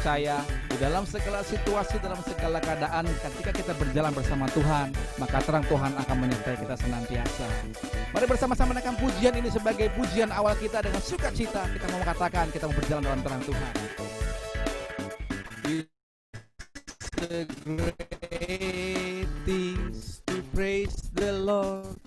percaya di dalam segala situasi, dalam segala keadaan, ketika kita berjalan bersama Tuhan, maka terang Tuhan akan menyertai kita senantiasa. Mari bersama-sama menaikkan pujian ini sebagai pujian awal kita dengan sukacita. Kita mau katakan kita mau berjalan dalam terang Tuhan. It's a great things to praise the Lord.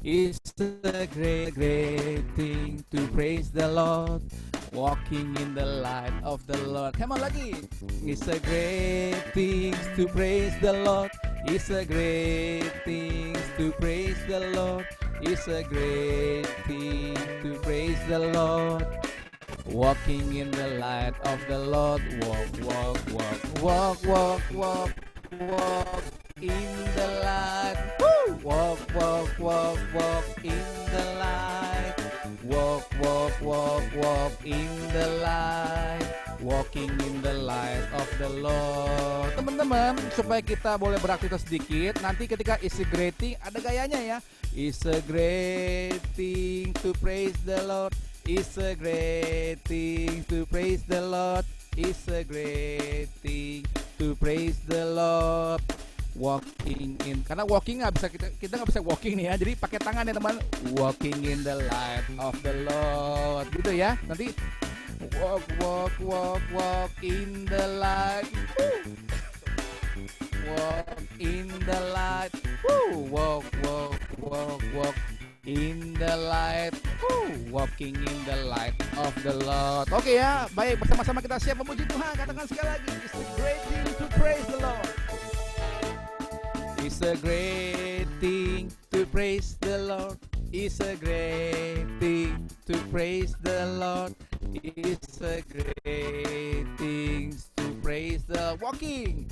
It's a great, great thing to praise the Lord. Walking in the light of the Lord. Come on lagi. It's a great thing to praise the Lord. It's a great thing to praise the Lord. It's a great thing to praise the Lord. Walking in the light of the Lord. Walk, walk, walk, walk, walk, walk, walk in the light. Woo! Walk, walk, walk, walk in the light. Walk, walk, walk, walk in the light. Walking in the light of the Lord. Teman-teman, supaya kita boleh beraktivitas sedikit, nanti ketika is a great thing, ada gayanya ya. It's a great thing to praise the Lord. It's a great thing to praise the Lord. It's a great thing to praise the Lord. Walking in, karena walking nggak bisa kita nggak bisa walking nih ya, jadi pakai tangan ya teman. Walking in the light of the Lord, gitu ya. Nanti walk, walk, walk, walk in the light. Walk in the light. Walk, walk, walk, walk in the light. Walking in the light of the Lord. Oke ya, baik, bersama-sama kita siap memuji Tuhan. Katakan sekali lagi, it's a great thing to praise the Lord. It's a great thing to praise the Lord. It's a great thing to praise the Lord. It's a great thing to praise the walking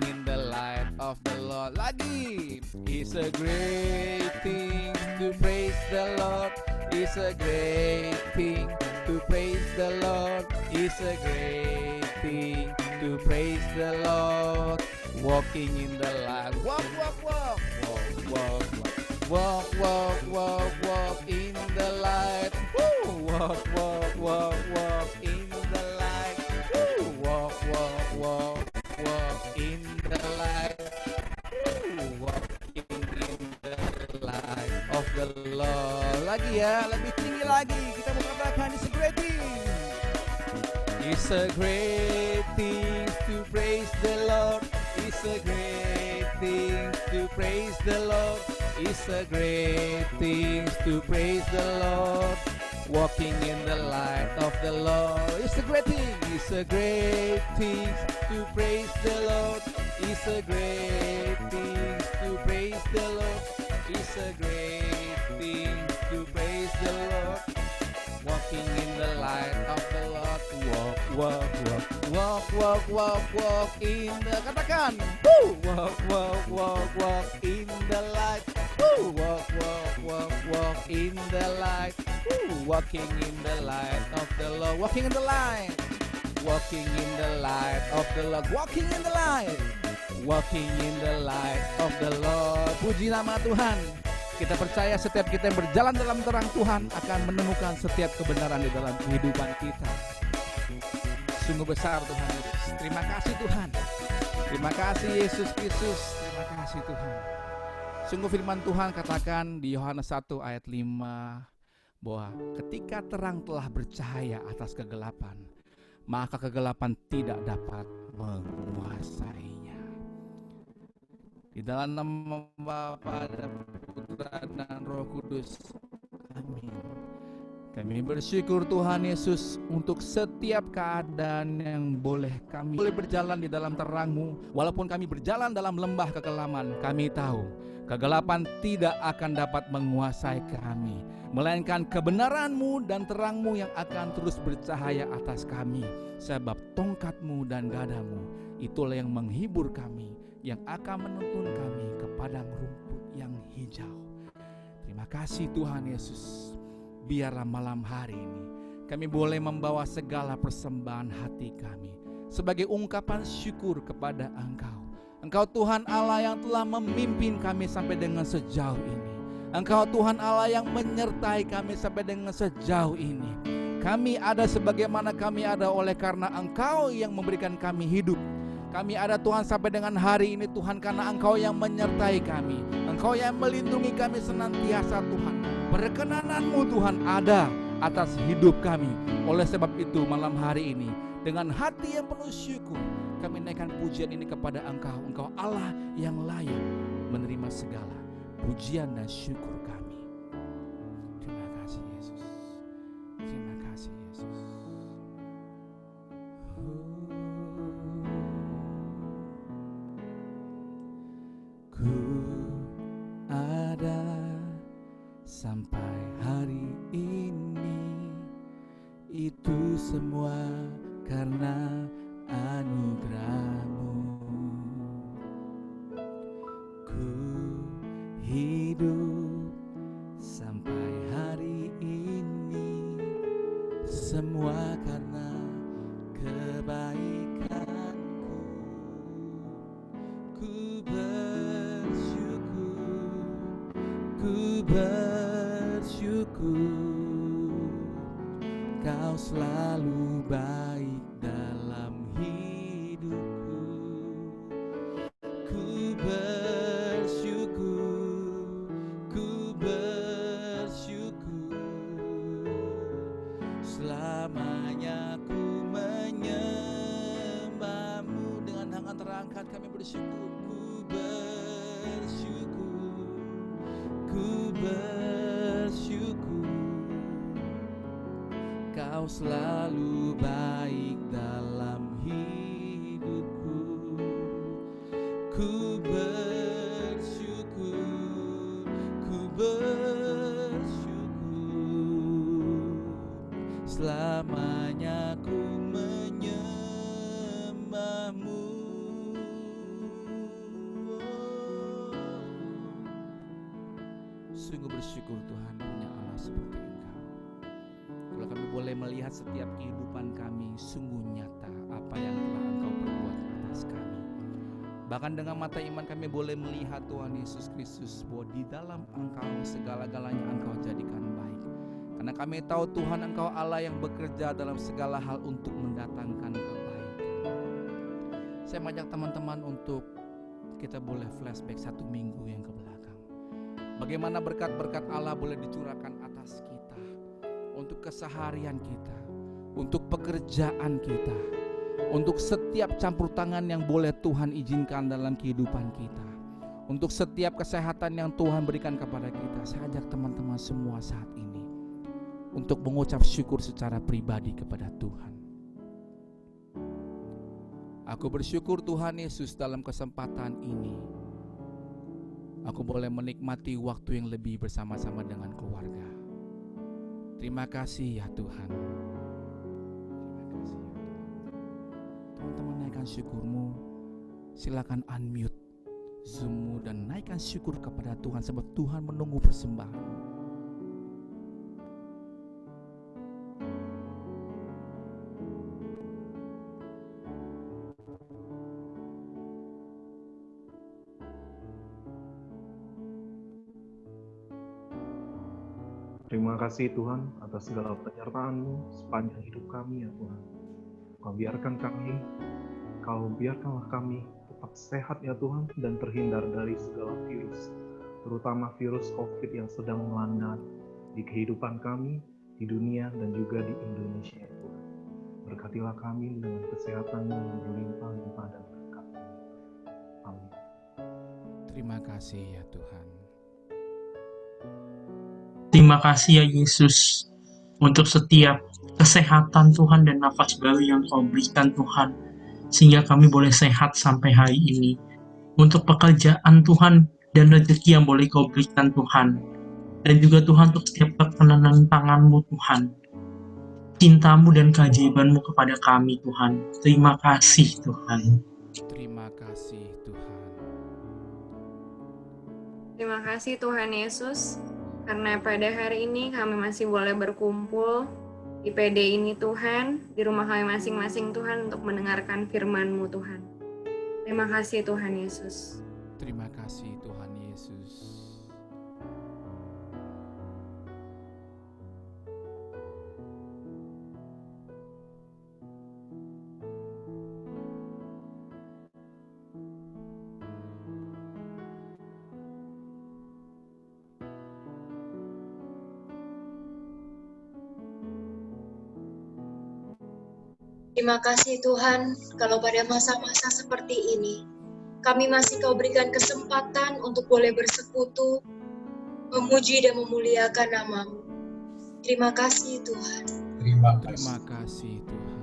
in the light of the Lord. Lagi, it's a great thing to praise the Lord. It's a great thing to praise the Lord. It's a great thing to praise the Lord. Walking in the light. Walk, walk, walk, walk, walk, walk, walk, walk, walk in the light. Walk, walk, walk, walk in the light. Walk, walk, walk, walk in the light. Walking in the light of the Lord. Lagi ya, lebih tinggi lagi. Kita mau katakan it's a great thing. It's a great thing to praise the Lord. It's a great thing to praise the Lord. It's a great thing to praise the Lord. Walking in the light of the Lord. It's a great thing. It's a great thing to praise the Lord. It's a great thing to praise the Lord. It's a great thing to praise the Lord. Walking in the light of the Lord. Walk, walk, walk, walk, walk, walk, walk in the, katakan, walk, walk, walk, walk in the light. Walk, walk, walk, walk in the light. Walking in the light of the Lord. Walking in the light. Walking in the light of the Lord. Walking in the light. Walking in the light of the Lord. Puji nama Tuhan. Kita percaya setiap kita yang berjalan dalam terang Tuhan akan menemukan setiap kebenaran di dalam kehidupan kita. Sungguh besar Tuhan Yesus. Terima kasih Tuhan. Terima kasih Yesus Kristus. Terima kasih Tuhan. Sungguh firman Tuhan katakan di Yohanes 1 ayat 5 bahwa ketika terang telah bercahaya atas kegelapan, maka kegelapan tidak dapat menguasainya. Di dalam nama Bapa dan Putra dan Roh Kudus. Amin. Kami bersyukur Tuhan Yesus untuk setiap keadaan yang boleh kami berjalan di dalam terang-Mu. Walaupun kami berjalan dalam lembah kekelaman, kami tahu kegelapan tidak akan dapat menguasai kami, melainkan kebenaran-Mu dan terang-Mu yang akan terus bercahaya atas kami. Sebab tongkat-Mu dan gadamu itulah yang menghibur kami, yang akan menuntun kami ke padang rumput yang hijau. Terima kasih Tuhan Yesus. Biarlah malam hari ini kami boleh membawa segala persembahan hati kami sebagai ungkapan syukur kepada Engkau. Engkau Tuhan Allah yang telah memimpin kami sampai dengan sejauh ini. Engkau Tuhan Allah yang menyertai kami sampai dengan sejauh ini. Kami ada sebagaimana kami ada oleh karena Engkau yang memberikan kami hidup. Kami ada Tuhan sampai dengan hari ini Tuhan karena Engkau yang menyertai kami. Engkau yang melindungi kami senantiasa Tuhan. Perkenanan-Mu Tuhan ada atas hidup kami. Oleh sebab itu malam hari ini dengan hati yang penuh syukur kami naikkan pujian ini kepada Engkau. Engkau Allah yang layak menerima segala pujian dan syukur kami. Terima kasih Yesus. Terima kasih Yesus. Ku ada sampai hari ini, itu semua karena anugerah-Mu. Ku hidup sampai hari ini, semua karena kebaikan-Ku. Ku bersyukur, Kau selalu baik dalam hidupku. Ku bersyukur, selamanya ku menyembah-Mu. Dengan tangan terangkat kami bersyukur. Ku bersyukur, Kau selalu baik dalam hidupku. Ku bersyukur, selamanya ku menyembah-Mu. Sungguh bersyukur Tuhan punya Allah seperti Engkau. Kalau kami boleh melihat setiap kehidupan kami, sungguh nyata apa yang telah Engkau perbuat atas kami. Bahkan dengan mata iman kami boleh melihat Tuhan Yesus Kristus bahwa di dalam Engkau segala-galanya Engkau jadikan baik. Karena kami tahu Tuhan Engkau Allah yang bekerja dalam segala hal untuk mendatangkan kebaikan. Saya mengajak teman-teman untuk kita boleh flashback 1 minggu yang ke belakang. Bagaimana berkat-berkat Allah boleh dicurahkan atas kita, untuk keseharian kita, untuk pekerjaan kita, untuk setiap campur tangan yang boleh Tuhan izinkan dalam kehidupan kita, untuk setiap kesehatan yang Tuhan berikan kepada kita. Saya ajak teman-teman semua saat ini untuk mengucap syukur secara pribadi kepada Tuhan. Aku bersyukur Tuhan Yesus dalam kesempatan ini aku boleh menikmati waktu yang lebih bersama-sama dengan keluarga. Terima kasih ya Tuhan. Terima kasih ya Tuhan. Teman-teman naikkan syukurmu. Silakan unmute Zoom-mu dan naikkan syukur kepada Tuhan sebab Tuhan menunggu persembahan. Terima kasih Tuhan atas segala penyertaan-Mu sepanjang hidup kami ya Tuhan. Kau biarkanlah kami tetap sehat ya Tuhan dan terhindar dari segala virus, terutama virus COVID yang sedang melanda di kehidupan kami, di dunia dan juga di Indonesia ya Tuhan. Berkatilah kami dengan kesehatan-Mu yang berlimpah-limpah dan berkat. Amin. Terima kasih ya Tuhan. Terima kasih ya Yesus untuk setiap kesehatan Tuhan dan nafas baru yang Kau berikan Tuhan, sehingga kami boleh sehat sampai hari ini. Untuk pekerjaan Tuhan dan rezeki yang boleh Kau berikan Tuhan, dan juga Tuhan untuk setiap perkenanan tangan-Mu Tuhan, cinta-Mu dan keajaiban-Mu kepada kami Tuhan. Terima kasih Tuhan. Terima kasih Tuhan. Terima kasih Tuhan Yesus, karena pada hari ini kami masih boleh berkumpul di PD ini Tuhan, di rumah kami masing-masing Tuhan untuk mendengarkan firman-Mu Tuhan. Terima kasih Tuhan Yesus. Terima kasih Tuhan Yesus. Terima kasih Tuhan, kalau pada masa-masa seperti ini, kami masih Kau berikan kesempatan untuk boleh bersekutu, memuji dan memuliakan nama-Mu. Terima kasih Tuhan. Terima kasih Tuhan.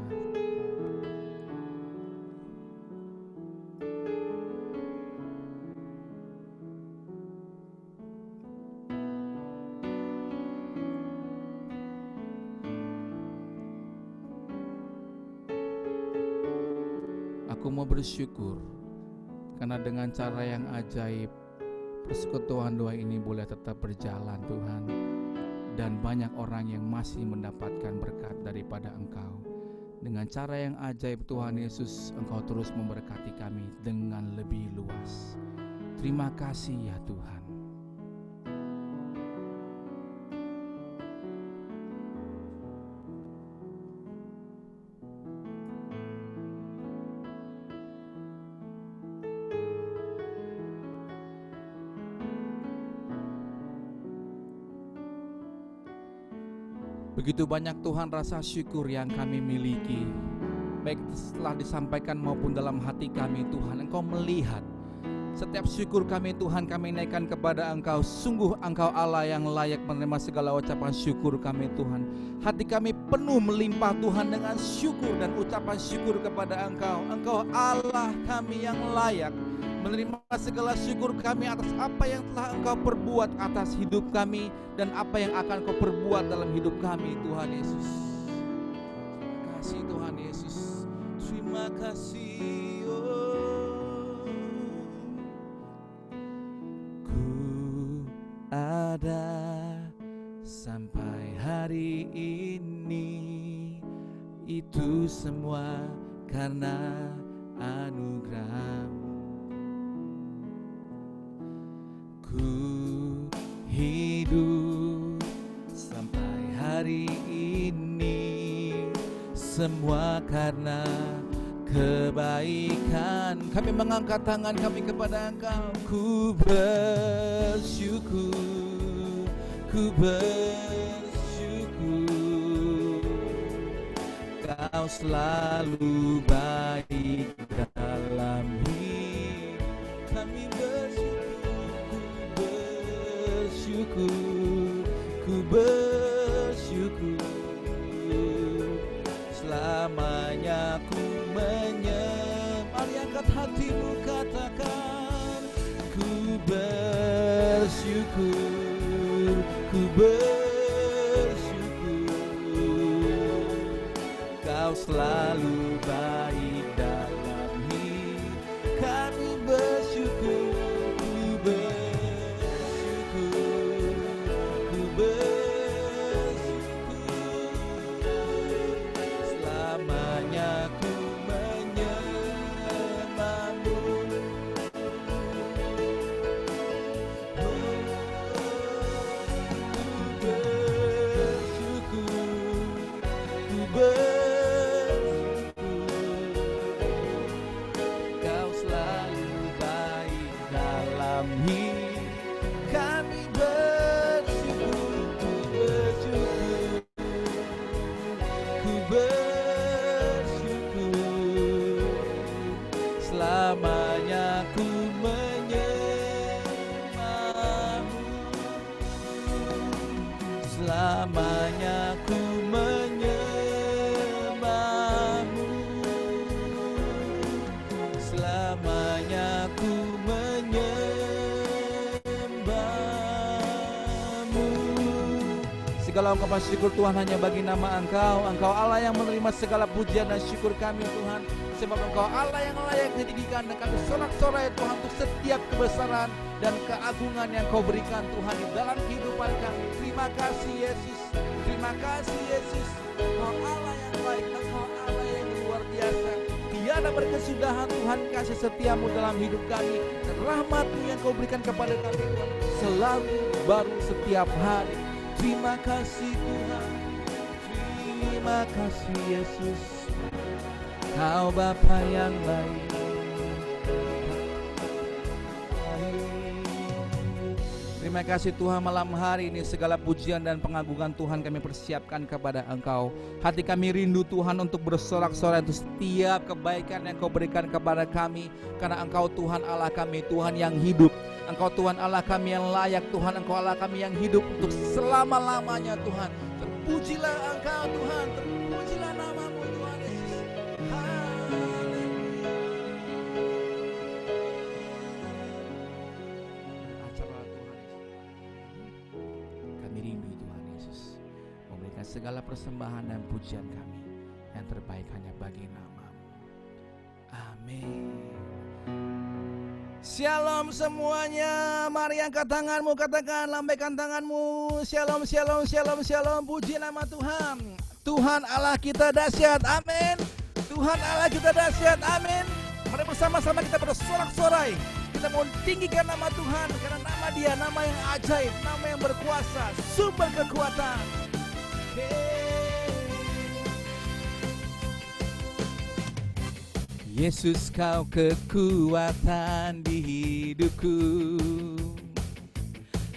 Aku mau bersyukur karena dengan cara yang ajaib persekutuan doa ini boleh tetap berjalan Tuhan, dan banyak orang yang masih mendapatkan berkat daripada Engkau. Dengan cara yang ajaib Tuhan Yesus, Engkau terus memberkati kami dengan lebih luas. Terima kasih ya Tuhan. Begitu banyak Tuhan rasa syukur yang kami miliki, baik setelah disampaikan maupun dalam hati kami Tuhan. Engkau melihat setiap syukur kami Tuhan, kami naikkan kepada Engkau. Sungguh Engkau Allah yang layak menerima segala ucapan syukur kami Tuhan. Hati kami penuh melimpah Tuhan dengan syukur dan ucapan syukur kepada Engkau. Engkau Allah kami yang layak menerima segala syukur kami atas apa yang telah Engkau perbuat atas hidup kami dan apa yang akan Kau perbuat dalam hidup kami Tuhan Yesus. Terima kasih Tuhan Yesus. Terima kasih. Ku ada sampai hari ini, itu semua karena anugerah-Mu. Ku hidup sampai hari ini, semua karena kebaikan. Kami mengangkat tangan kami kepada Engkau. Ku bersyukur, ku bersyukur, Kau selalu baik dalam hidup kami. Ku bersyukur, selamanya ku mari angkat hatimu, katakan ku bersyukur, ku bersyukur, Kau selalu baik dalam hidup kami. Bersyukur, ku selamanya ku menyembah-Mu. Ku bersyukur, Kau selalu baik dalam hidup kami. Selamanya ku menyembah-Mu, selamanya ku menyembah-Mu, selamanya ku menyembah-Mu. Segala ungkapan syukur Tuhan hanya bagi nama Engkau. Engkau Allah yang menerima segala pujian dan syukur kami Tuhan. Sebab Engkau Allah yang layak ditinggikan, dan kami sorak-sorai Tuhan untuk setiap kebesaran dan keagungan yang Kau berikan Tuhan di dalam kehidupan kami. Terima kasih Yesus, terima kasih Yesus. Engkau Allah yang baik, Engkau Allah yang luar biasa. Tiada berkesudahan Tuhan kasih setiamu dalam hidup kami, dan rahmat-Mu yang Kau berikan kepada kami Tuhan selalu baru setiap hari. Terima kasih Tuhan, terima kasih Yesus. Kau Bapa yang baik. Terima kasih Tuhan, malam hari ini segala pujian dan pengagungan Tuhan kami persiapkan kepada Engkau. Hati kami rindu Tuhan untuk bersorak-sorai untuk setiap kebaikan yang Kau berikan kepada kami. Karena Engkau Tuhan Allah kami, Tuhan yang hidup. Engkau Tuhan Allah kami yang layak, Tuhan Engkau Allah kami yang hidup untuk selama-lamanya Tuhan. Terpujilah Engkau Tuhan, terpujilah nama-Mu Tuhan Yesus. Segala persembahan dan pujian kami yang terbaik hanya bagi nama-Mu. Amin. Shalom semuanya. Mari angkat tanganmu, katakan, lambaikan tanganmu. Shalom, shalom, shalom, shalom. Puji nama Tuhan. Tuhan Allah kita dahsyat. Amin. Tuhan Allah kita dahsyat. Amin. Mari bersama-sama kita bersorak-sorai. Kita mau tinggikan nama Tuhan karena nama Dia, nama yang ajaib, nama yang berkuasa, sumber kekuatan. Yesus, Kau kekuatan di hidupku,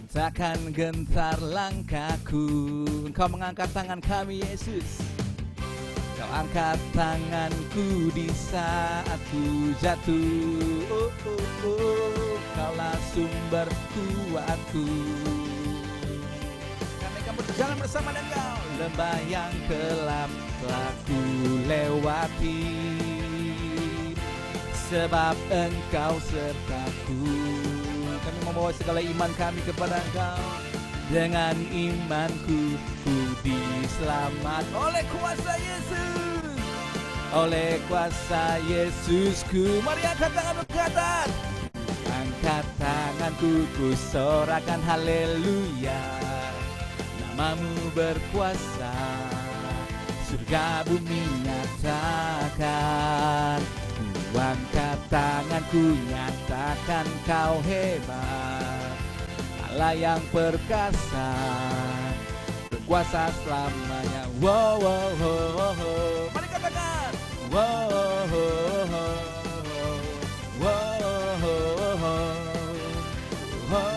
takkan gentar langkahku. Engkau mengangkat tangan kami Yesus, Kau angkat tanganku di saat ku jatuh. Kaulah sumber kuatku. Berjalan bersama Engkau. Lembah yang gelap telah ku lewati, sebab Engkau sertaku. Kami membawa segala iman kami kepada Engkau. Dengan imanku ku diselamat oleh kuasa Yesus. Oleh kuasa Yesusku. Mari angkat tangan berkata, angkat tanganku ku sorakan haleluya. Nama-Mu berkuasa, surga bumi nyatakan. Ku angkat tanganku nyatakan Kau hebat, Allah yang perkasa, berkuasa selamanya. Wow, wow, wow, wow. Mari katakan, wow, wow, wow, wow, wow, wow.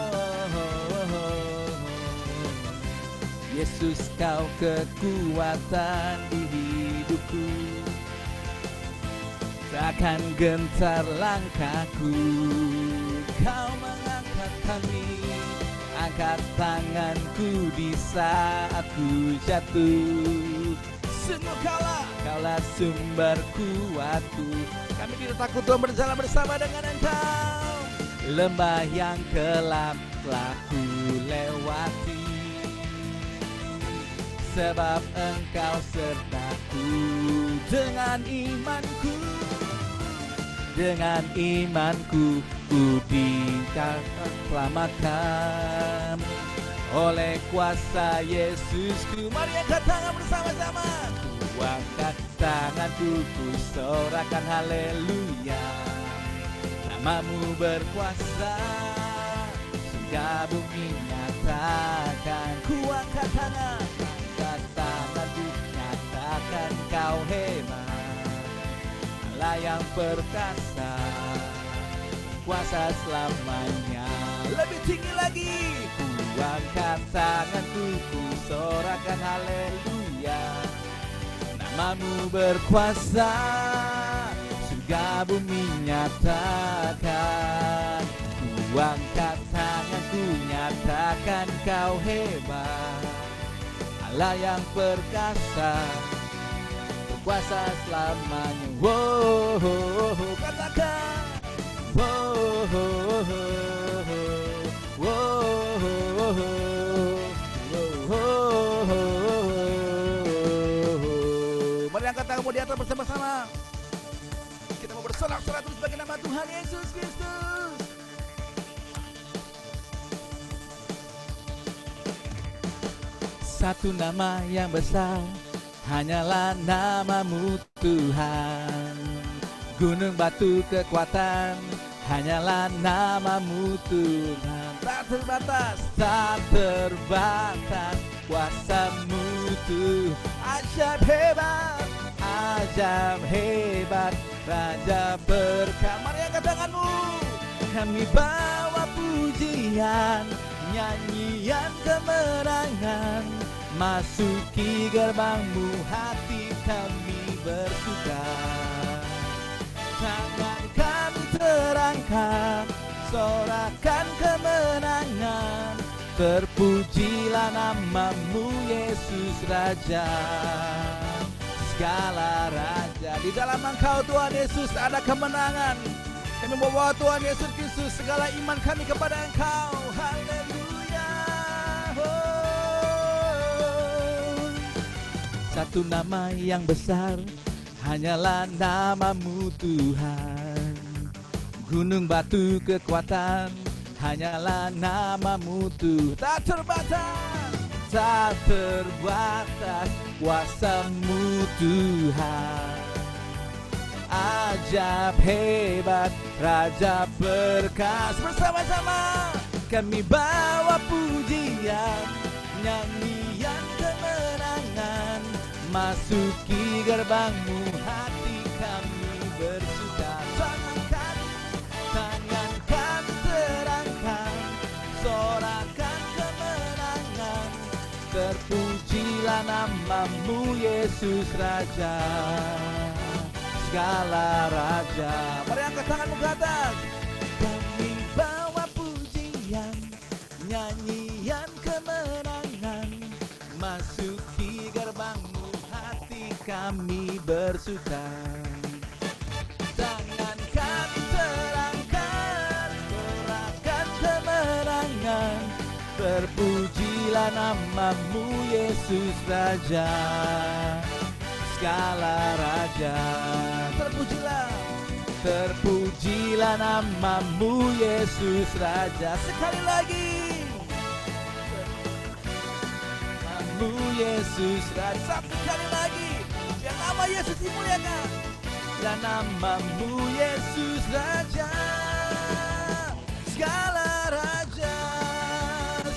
Yesus, Kau kekuatan di hidupku, takkan gentar langkahku. Kau mengangkat kami, angkat tanganku di saat ku jatuh. Sungguh Kaulah sumber kuatku. Kami tidak takut Tuhan, berjalan bersama dengan Engkau. Lembah yang gelap telah ku lewati, sebab Engkau sertaku. Dengan imanku ku diselamatkan oleh kuasa Yesusku. Mari angkat tangan bersama-sama. Ku angkat tanganku, ku sorakan haleluya. Nama-Mu berkuasa, surga bumi nyatakan. Ku angkat tangan, nyatakan Kau hebat, Allah yang perkasa, kuasa selamanya. Lebih tinggi lagi. Ku angkat tanganku, ku sorakan haleluya. Nama-Mu berkuasa, surga bumi nyatakan. Ku angkat tanganku, nyatakan Kau hebat, Allah yang perkasa, berkuasa selamanya. Wow, katakan. Wow, wow, mari angkat tanganmu di atas bersama-sama. Kita mau bersorak-sorai terus bagi nama Tuhan Yesus Kristus. Satu nama yang besar, hanyalah nama-Mu Tuhan. Gunung batu kekuatan, hanyalah nama-Mu Tuhan. Tak terbatas, tak terbatas, kuasa-Mu Tuhan. Ajaib hebat, Raja berkah. Mari angkat tanganmu. Kami bawa pujian, nyanyian kemenangan, masuki gerbangmu hati kami bersuka. Tangan kami terangkat, sorakan kemenangan, terpujilah namamu Yesus Raja, segala raja. Di dalam Engkau Tuhan Yesus ada kemenangan. Kami membawa Tuhan Yesus Kristus segala iman kami kepada Engkau. Haleluya. Oh. Satu nama yang besar, hanyalah namamu Tuhan. Gunung batu kekuatan, hanyalah namamu Tuhan. Tak terbatas, tak terbatas kuasamu Tuhan. Ajaib hebat, Raja perkasa. Bersama-sama kami bawa pujian, nyanyian kemenangan, masuki gerbangmu hati kami bersuka. Tangan kami terangkan, sorakan kemenangan, terpujilah namamu Yesus Raja, segala raja. Mari angkat tanganmu ke atas. Kami bawa pujian, nyanyian kemenangan, masuki gerbangmu hati kami bersuka. Tangan kami terangkat, sorakan kemenangan, terpujilah namamu Yesus Raja, segala raja. Terpujilah, terpujilah namamu Yesus Raja. Sekali lagi, namamu Yesus Raja. Satu kali lagi, biar nama Yesus dimuliakan. Dan namamu Yesus Raja, segala raja.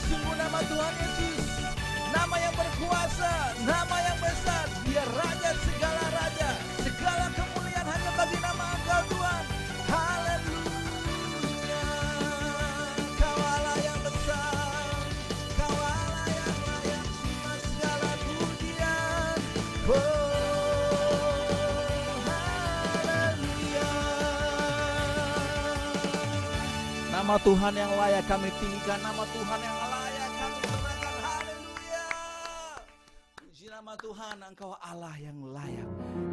Sungguh nama Tuhan Yesus, nama yang berkuasa, nama yang besar. Dia Raja segala raja, segala kemuliaan hanya bagi nama Engkau Tuhan. Haleluya. Kau Allah yang besar, Kau Allah yang layak terima segala pujian. Haleluya. Nama Tuhan yang layak kami tinggikan, nama Tuhan yang layak kami banggakan. Haleluya. Puji nama Tuhan, Engkau Allah yang layak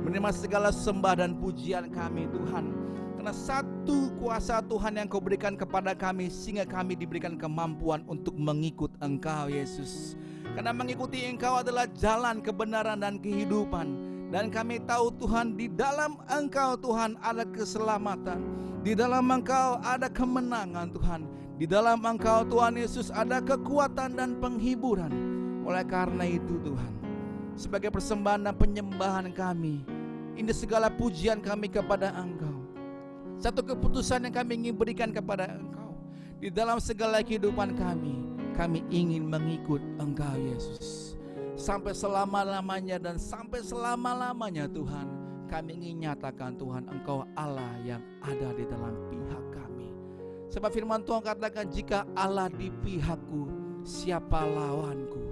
menerima segala sembah dan pujian kami Tuhan. Karena satu kuasa Tuhan yang Kau berikan kepada kami, sehingga kami diberikan kemampuan untuk mengikut Engkau Yesus. Karena mengikuti Engkau adalah jalan kebenaran dan kehidupan. Dan kami tahu Tuhan, di dalam Engkau Tuhan ada keselamatan, di dalam Engkau ada kemenangan Tuhan, di dalam Engkau Tuhan Yesus ada kekuatan dan penghiburan. Oleh karena itu Tuhan, sebagai persembahan dan penyembahan kami, ini segala pujian kami kepada Engkau. Satu keputusan yang kami ingin berikan kepada Engkau. Di dalam segala kehidupan kami ingin mengikut Engkau Yesus. Sampai selama-lamanya dan sampai selama-lamanya Tuhan, kami ingin nyatakan Tuhan, Engkau Allah yang ada di dalam pihak kami. Sebab firman Tuhan katakan, jika Allah di pihakku, siapa lawanku?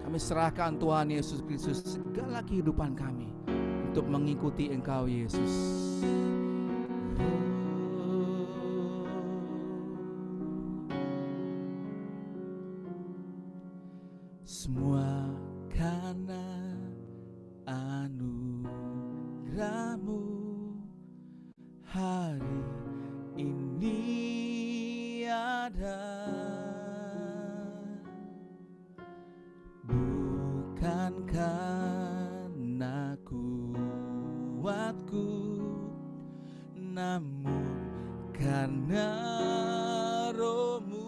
Kami serahkan Tuhan Yesus Kristus segala kehidupan kami untuk mengikuti Engkau Yesus. Semua karena anugerah-Mu hari ini ada. Bukan karena kuatku, namun karena Roh-Mu.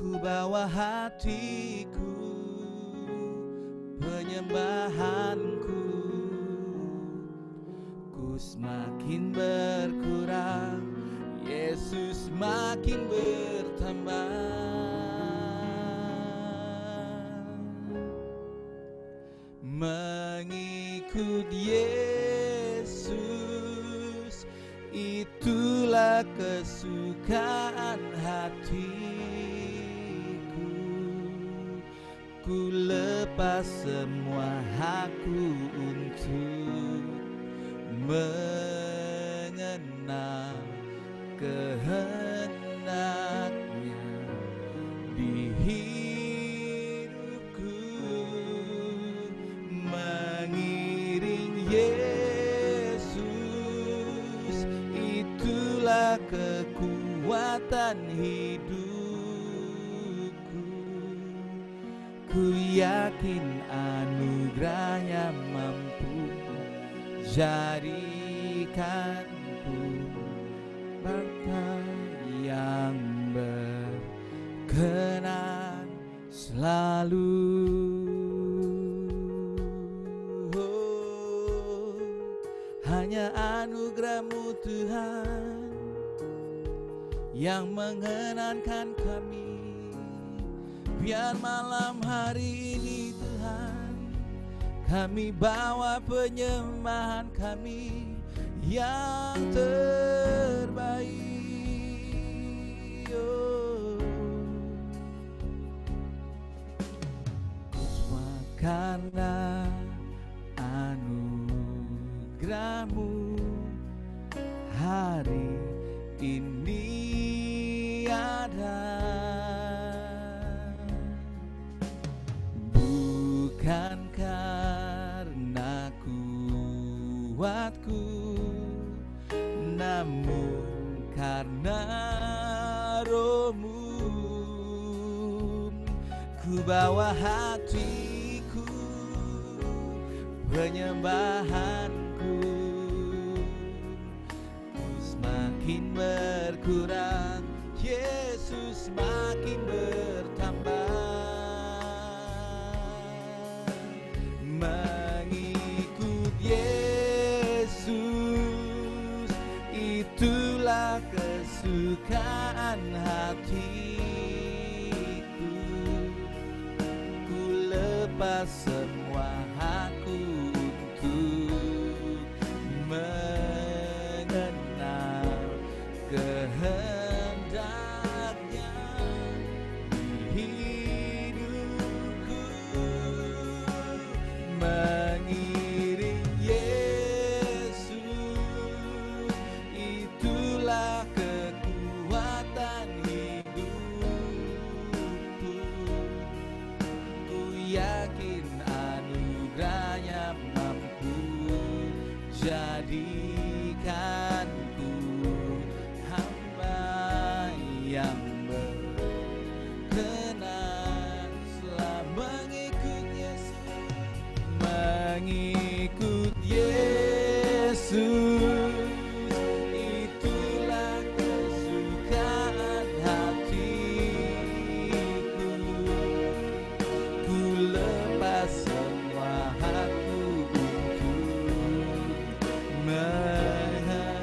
Ku bawa hatiku, penyembahanku, ku semakin berkurang, Yesus makin bertambah. Mengikut Yesus itulah kesukaan hatiku. Ku lepas semua hakku untuk mengenal kehendaknya di hidupku, mengiring Yesus, itulah kekuatan hidupku. Ku yakin anugerahnya mampu jadikanku bangsa yang berkenan selalu. Oh, hanya anugerah-Mu Tuhan yang mengenankan kami. Biar malam hari ini Tuhan, kami bawa penyembahan kami yang terbaik. Oh, semua karena anugerah-Mu hari ini ada. Bukan karena kuatku, namun karena Roh-Mu. Ku bawa hatiku, penyembahanku, ku semakin berkurang, Yesus makin bertambah. Mengikut Yesus, itulah kesukaan hatiku. Ku lepas semua hakku untuk mengenal kehendaknya di hidupku, mengiring Yesus, itulah kekuatan hidupku. Ku yakin anugerahnya mampu jadikanku hamba yang berkenan setelah mengikut Yesus. Mengikut Yesus, itulah kesukaan hatiku. Ku lepas semua hakku untuk mengenal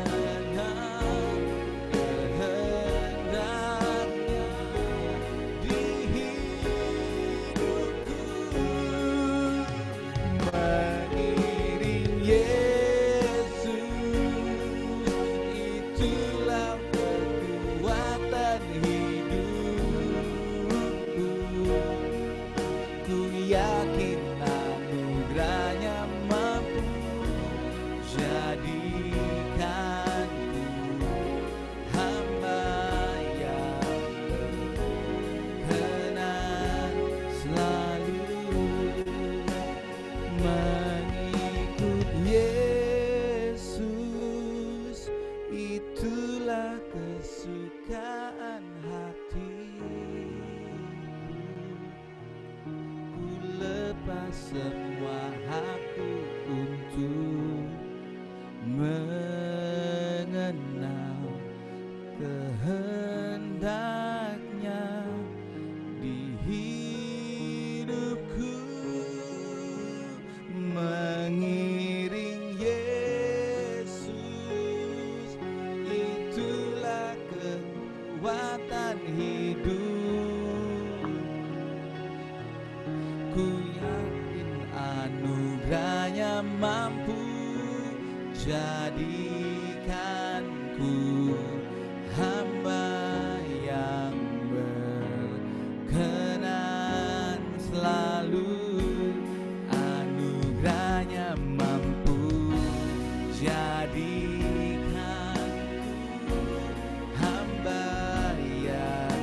jadikanku hamba yang berkenan selalu, anugerahnya mampu jadikanku hamba yang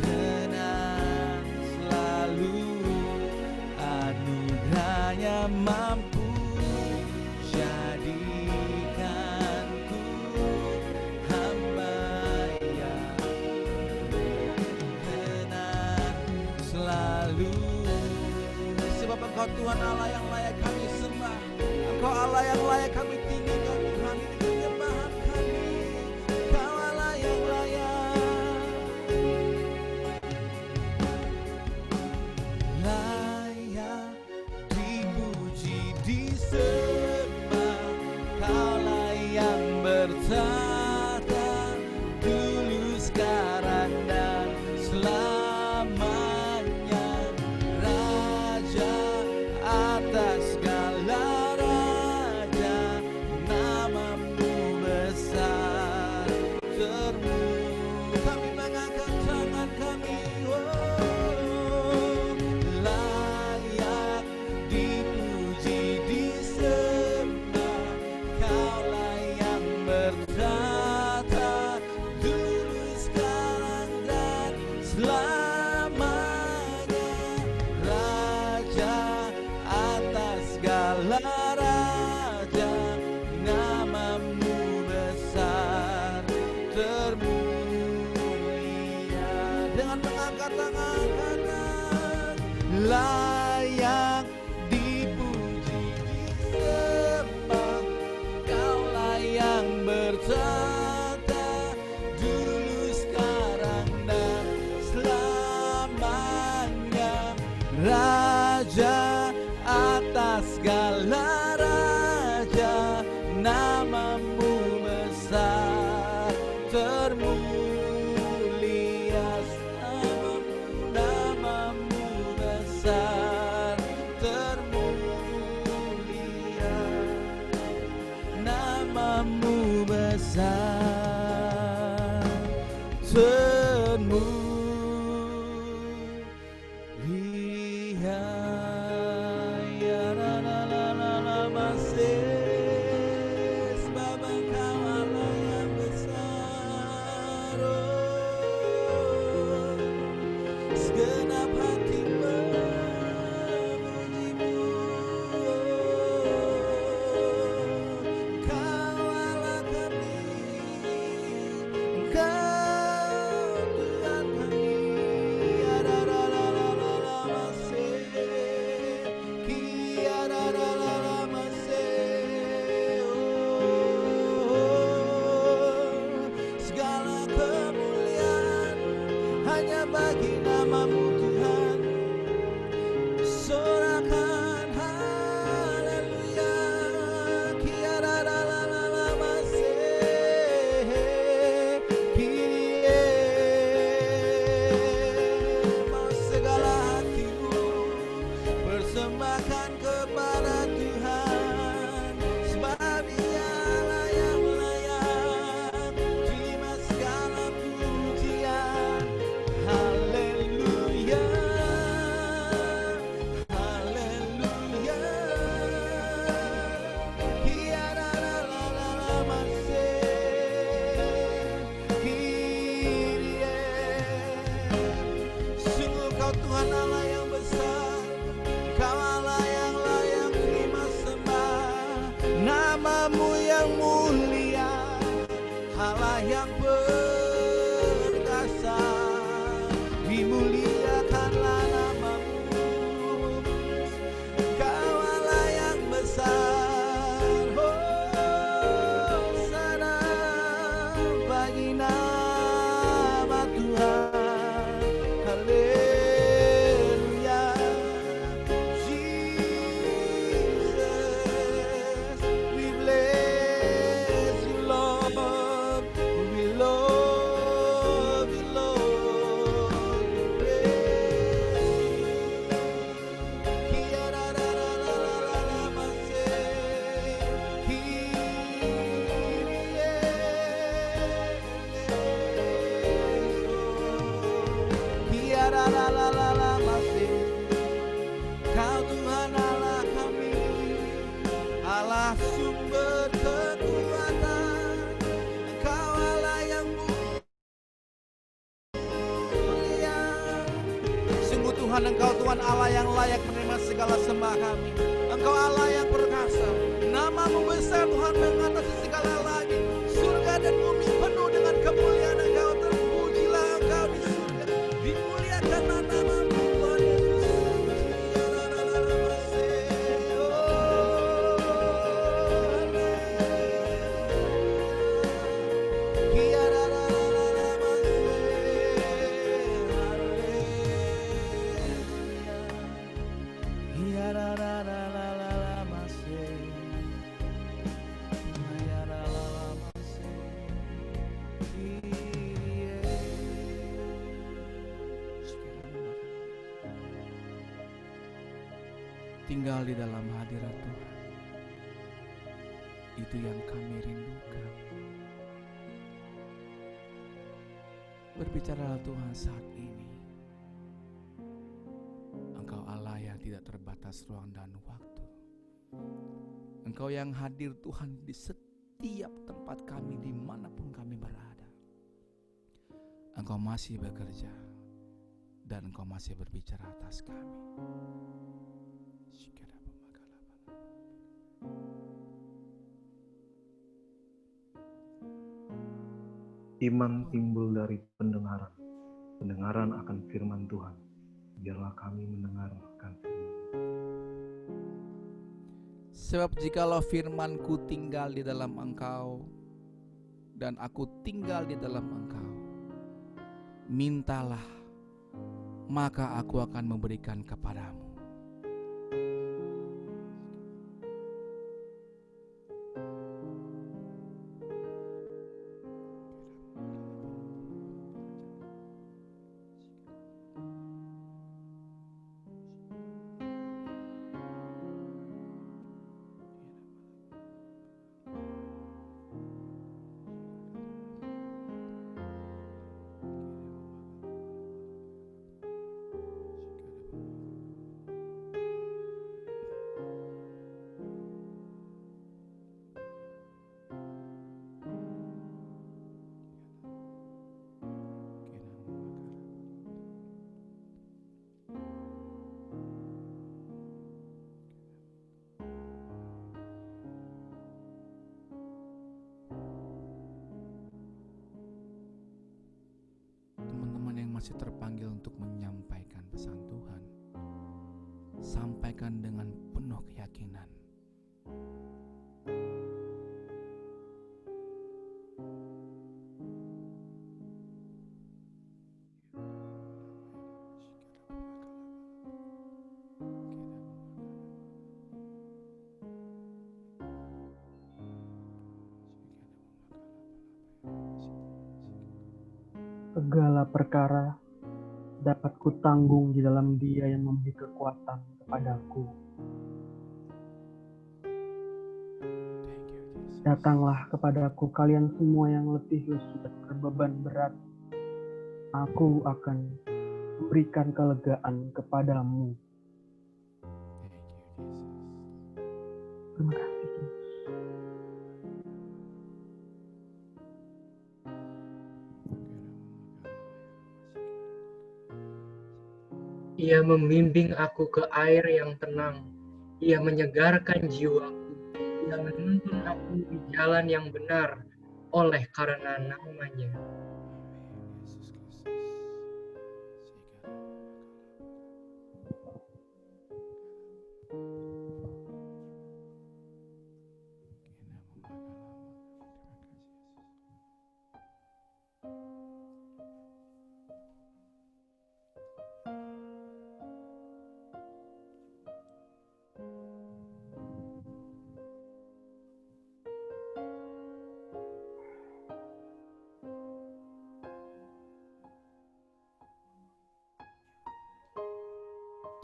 berkenan selalu, anugerahnya mampu jadikanku hamba yang berkenan selalu. Sebab Engkau Tuhan Allah yang layak kami sembah, Engkau Allah yang layak kami tinggikan Tuhan, ini penyembahan kami. Engkau Allah yang layak dipuji, disembah. Kaulah yang bertata dulu, sekarang dan selamanya, Raja atas segala raja, namamu besar termu. Kami mengangkat tangan kami, oh, layak dipuji, disembah. Kaulah yang bertata dulu, sekarang dan selamanya, Raja atas segala raja, namamu besar termulia. Dengan mengangkat tangan kanan, layak dipuji, disembah. Kaulah yang bertata dulu, sekarang dan selamanya, Raja atas segala raja, namamu besar termulia. Namamu besar termulia, namamu besar termulia. Ya la la la la la mases, Baba Engkau Allah yang besar, oh, segenap hati memujimu, Engkau Allah kami, Engkau Tuhan kami. Ya la la la la la la mases, ya la la la la mases, oh, segala kemuliaan hanya bagi namamu Tuhan. Sorakan haleluya, ya la la la la la mases, Kyrie. Mau segala hatimu persembahkan kepada Tuhan, sebab Dialah yang layak terima segala pujian. Haleluya, haleluya, ya la la la la la mases, Kyrie. Sungguh Kau Tuhan Allah yang besar, Kau Allah yang layak terima sembah, namamu yang mulia, Allah yang perkasa, dimuliakanlah namamu. Kau Allah yang besar, hosana bagi nama Tuhan. Haleluya, Jesus, we bless you Lord, we love Engkaulah sumber kekuatan, Engkau Allah yang mulia. Sungguh Tuhan, Engkau Tuhan Allah yang layak menerima segala sembah kami. Engkau Allah yang perkasa, nama-Mu besar Tuhan mengatasi segala lagi. Surga dan bumi penuh dengan kemuliaan Engkau. Terpujilah Engkau di surga, dimuliakanlah nama-Mu Tuhan Yesus. Tinggal di dalam hadirat Tuhan, itu yang kami rindukan. Berbicaralah Tuhan saat ini. Engkau Allah yang tidak terbatas ruang dan waktu. Engkau yang hadir Tuhan di setiap tempat kami, dimanapun kami berada. Engkau masih bekerja dan Engkau masih berbicara atas kami. Iman timbul dari pendengaran. Pendengaran akan firman Tuhan. Biarlah kami mendengarkan firman. Sebab jikalau firman-Ku tinggal di dalam engkau dan aku tinggal di dalam engkau, mintalah, maka aku akan memberikan kepadamu. Masih terpanggil untuk menyampaikan pesan Tuhan, sampaikan dengan penuh keyakinan. Segala perkara dapat kutanggung di dalam Dia yang memberi kekuatan kepadaku. Datanglah kepadaku kalian semua yang letih lesu dan berbeban berat. Aku akan memberikan kelegaan kepadamu. Terima kasih. Ia membimbing aku ke air yang tenang. Ia menyegarkan jiwaku. Ia menuntun aku di jalan yang benar oleh karena nama-Nya.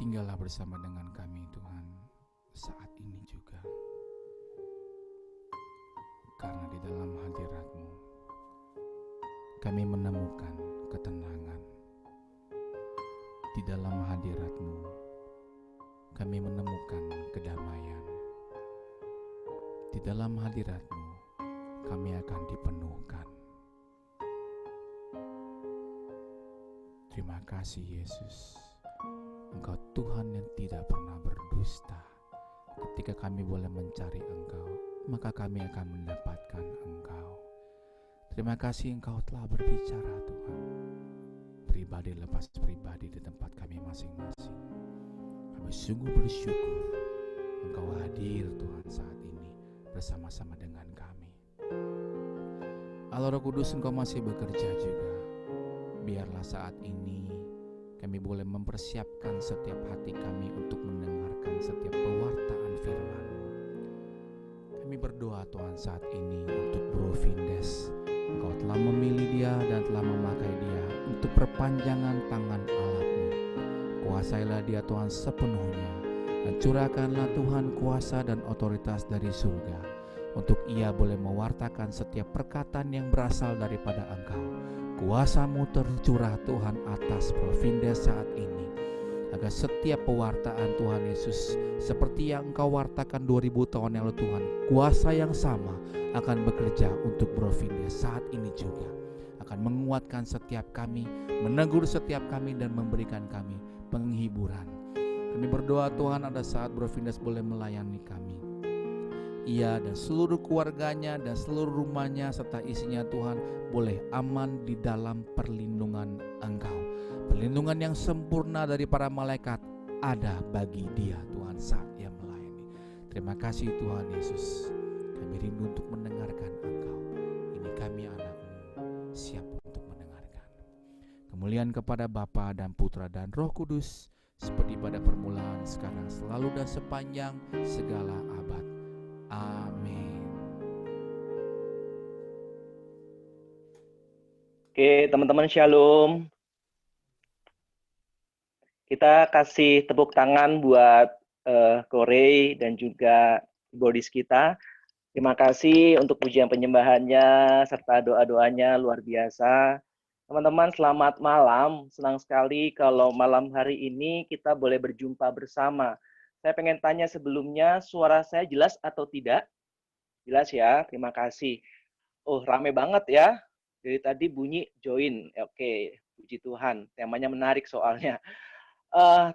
Tinggallah bersama dengan kami Tuhan saat ini juga. Karena di dalam hadirat-Mu kami menemukan ketenangan. Di dalam hadirat-Mu kami menemukan kedamaian. Di dalam hadirat-Mu kami akan dipenuhkan. Terima kasih Yesus. Engkau Tuhan yang tidak pernah berdusta. Ketika kami boleh mencari Engkau, maka kami akan mendapatkan Engkau. Terima kasih Engkau telah berbicara Tuhan. Pribadi lepas pribadi di tempat kami masing-masing. Kami sungguh bersyukur Engkau hadir Tuhan saat ini bersama-sama dengan kami. Allah Roh Kudus, Engkau masih bekerja juga. Biarlah saat ini kami boleh mempersiapkan setiap hati kami untuk mendengarkan setiap pewartaan firman-Mu. Kami berdoa Tuhan saat ini untuk Bro Vindes. Engkau telah memilih dia dan telah memakai dia untuk perpanjangan tangan Allah-Mu. Kuasailah dia Tuhan sepenuhnya, dan curahkanlah Tuhan kuasa dan otoritas dari surga, untuk ia boleh mewartakan setiap perkataan yang berasal daripada Engkau. Kuasa-Mu tercurah Tuhan atas Bro Vindes saat ini, agar setiap pewartaan Tuhan Yesus seperti yang Engkau wartakan 2000 tahun yang lalu Tuhan, kuasa yang sama akan bekerja untuk Bro Vindes saat ini juga, akan menguatkan setiap kami, menegur setiap kami, dan memberikan kami penghiburan. Kami berdoa Tuhan ada saat Bro Vindes boleh melayani kami, ia dan seluruh keluarganya dan seluruh rumahnya serta isinya Tuhan boleh aman di dalam perlindungan Engkau. Perlindungan yang sempurna dari para malaikat ada bagi dia Tuhan saat ia melayani. Terima kasih Tuhan Yesus. Kami rindu untuk mendengarkan Engkau. Ini kami anak-Mu siap untuk mendengarkan. Kemuliaan kepada Bapa dan Putra dan Roh Kudus, seperti pada permulaan, sekarang, selalu dan sepanjang segala abad. Amin. Oke, teman-teman shalom. Kita kasih tepuk tangan buat Korey dan juga Bodis kita. Terima kasih untuk pujian penyembahannya serta doa-doanya luar biasa. Teman-teman selamat malam. Senang sekali kalau malam hari ini kita boleh berjumpa bersama. Saya pengen tanya sebelumnya, suara saya jelas atau tidak? Jelas ya, terima kasih. Oh, rame banget ya. Dari tadi bunyi join. Oke, puji Tuhan. Temanya menarik soalnya.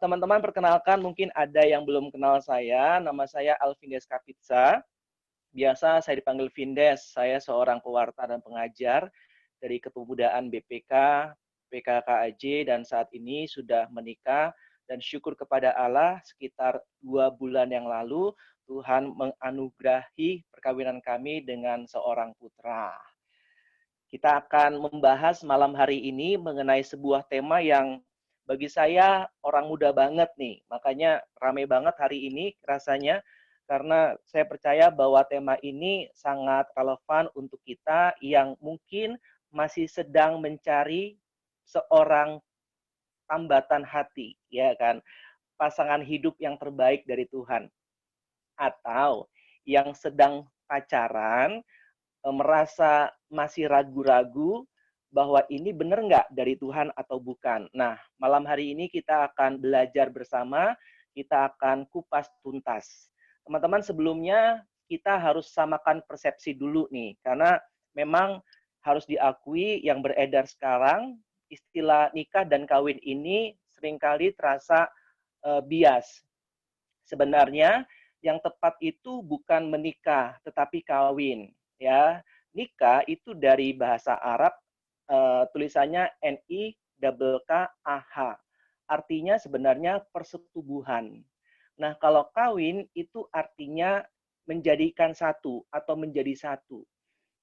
Teman-teman perkenalkan, mungkin ada yang belum kenal saya. Nama saya Alvindes Kapitsa. Biasa saya dipanggil Vindes. Saya seorang pewarta dan pengajar dari Kepemudaan BPK, PKKAJ, dan saat ini sudah menikah. Dan syukur kepada Allah, sekitar 2 bulan yang lalu, Tuhan menganugerahi perkawinan kami dengan seorang putra. Kita akan membahas malam hari ini mengenai sebuah tema yang bagi saya orang muda banget nih. Makanya rame banget hari ini rasanya, karena saya percaya bahwa tema ini sangat relevan untuk kita yang mungkin masih sedang mencari seorang tambatan hati, ya kan, pasangan hidup yang terbaik dari Tuhan, atau yang sedang pacaran merasa masih ragu-ragu bahwa ini benar nggak dari Tuhan atau bukan. Nah, malam hari ini kita akan belajar bersama, kita akan kupas tuntas. Teman-teman, sebelumnya kita harus samakan persepsi dulu nih, karena memang harus diakui yang beredar sekarang, istilah nikah dan kawin ini seringkali terasa bias. Sebenarnya yang tepat itu bukan menikah, tetapi kawin. Ya, nikah itu dari bahasa Arab, tulisannya NIKKAH. Artinya sebenarnya persetubuhan. Nah, kalau kawin itu artinya menjadikan satu atau menjadi satu.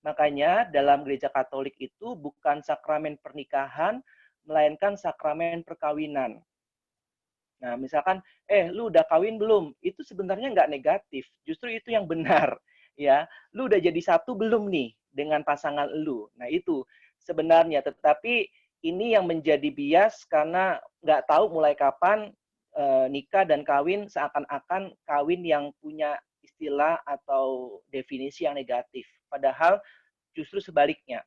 Makanya dalam gereja Katolik itu bukan sakramen pernikahan, melainkan sakramen perkawinan. Nah, misalkan, lu udah kawin belum? Itu sebenarnya nggak negatif, justru itu yang benar. Ya, lu udah jadi satu belum nih dengan pasangan lu? Nah, itu sebenarnya. Tetapi ini yang menjadi bias karena nggak tahu mulai kapan nikah dan kawin seakan-akan kawin yang punya istilah atau definisi yang negatif. Padahal justru sebaliknya,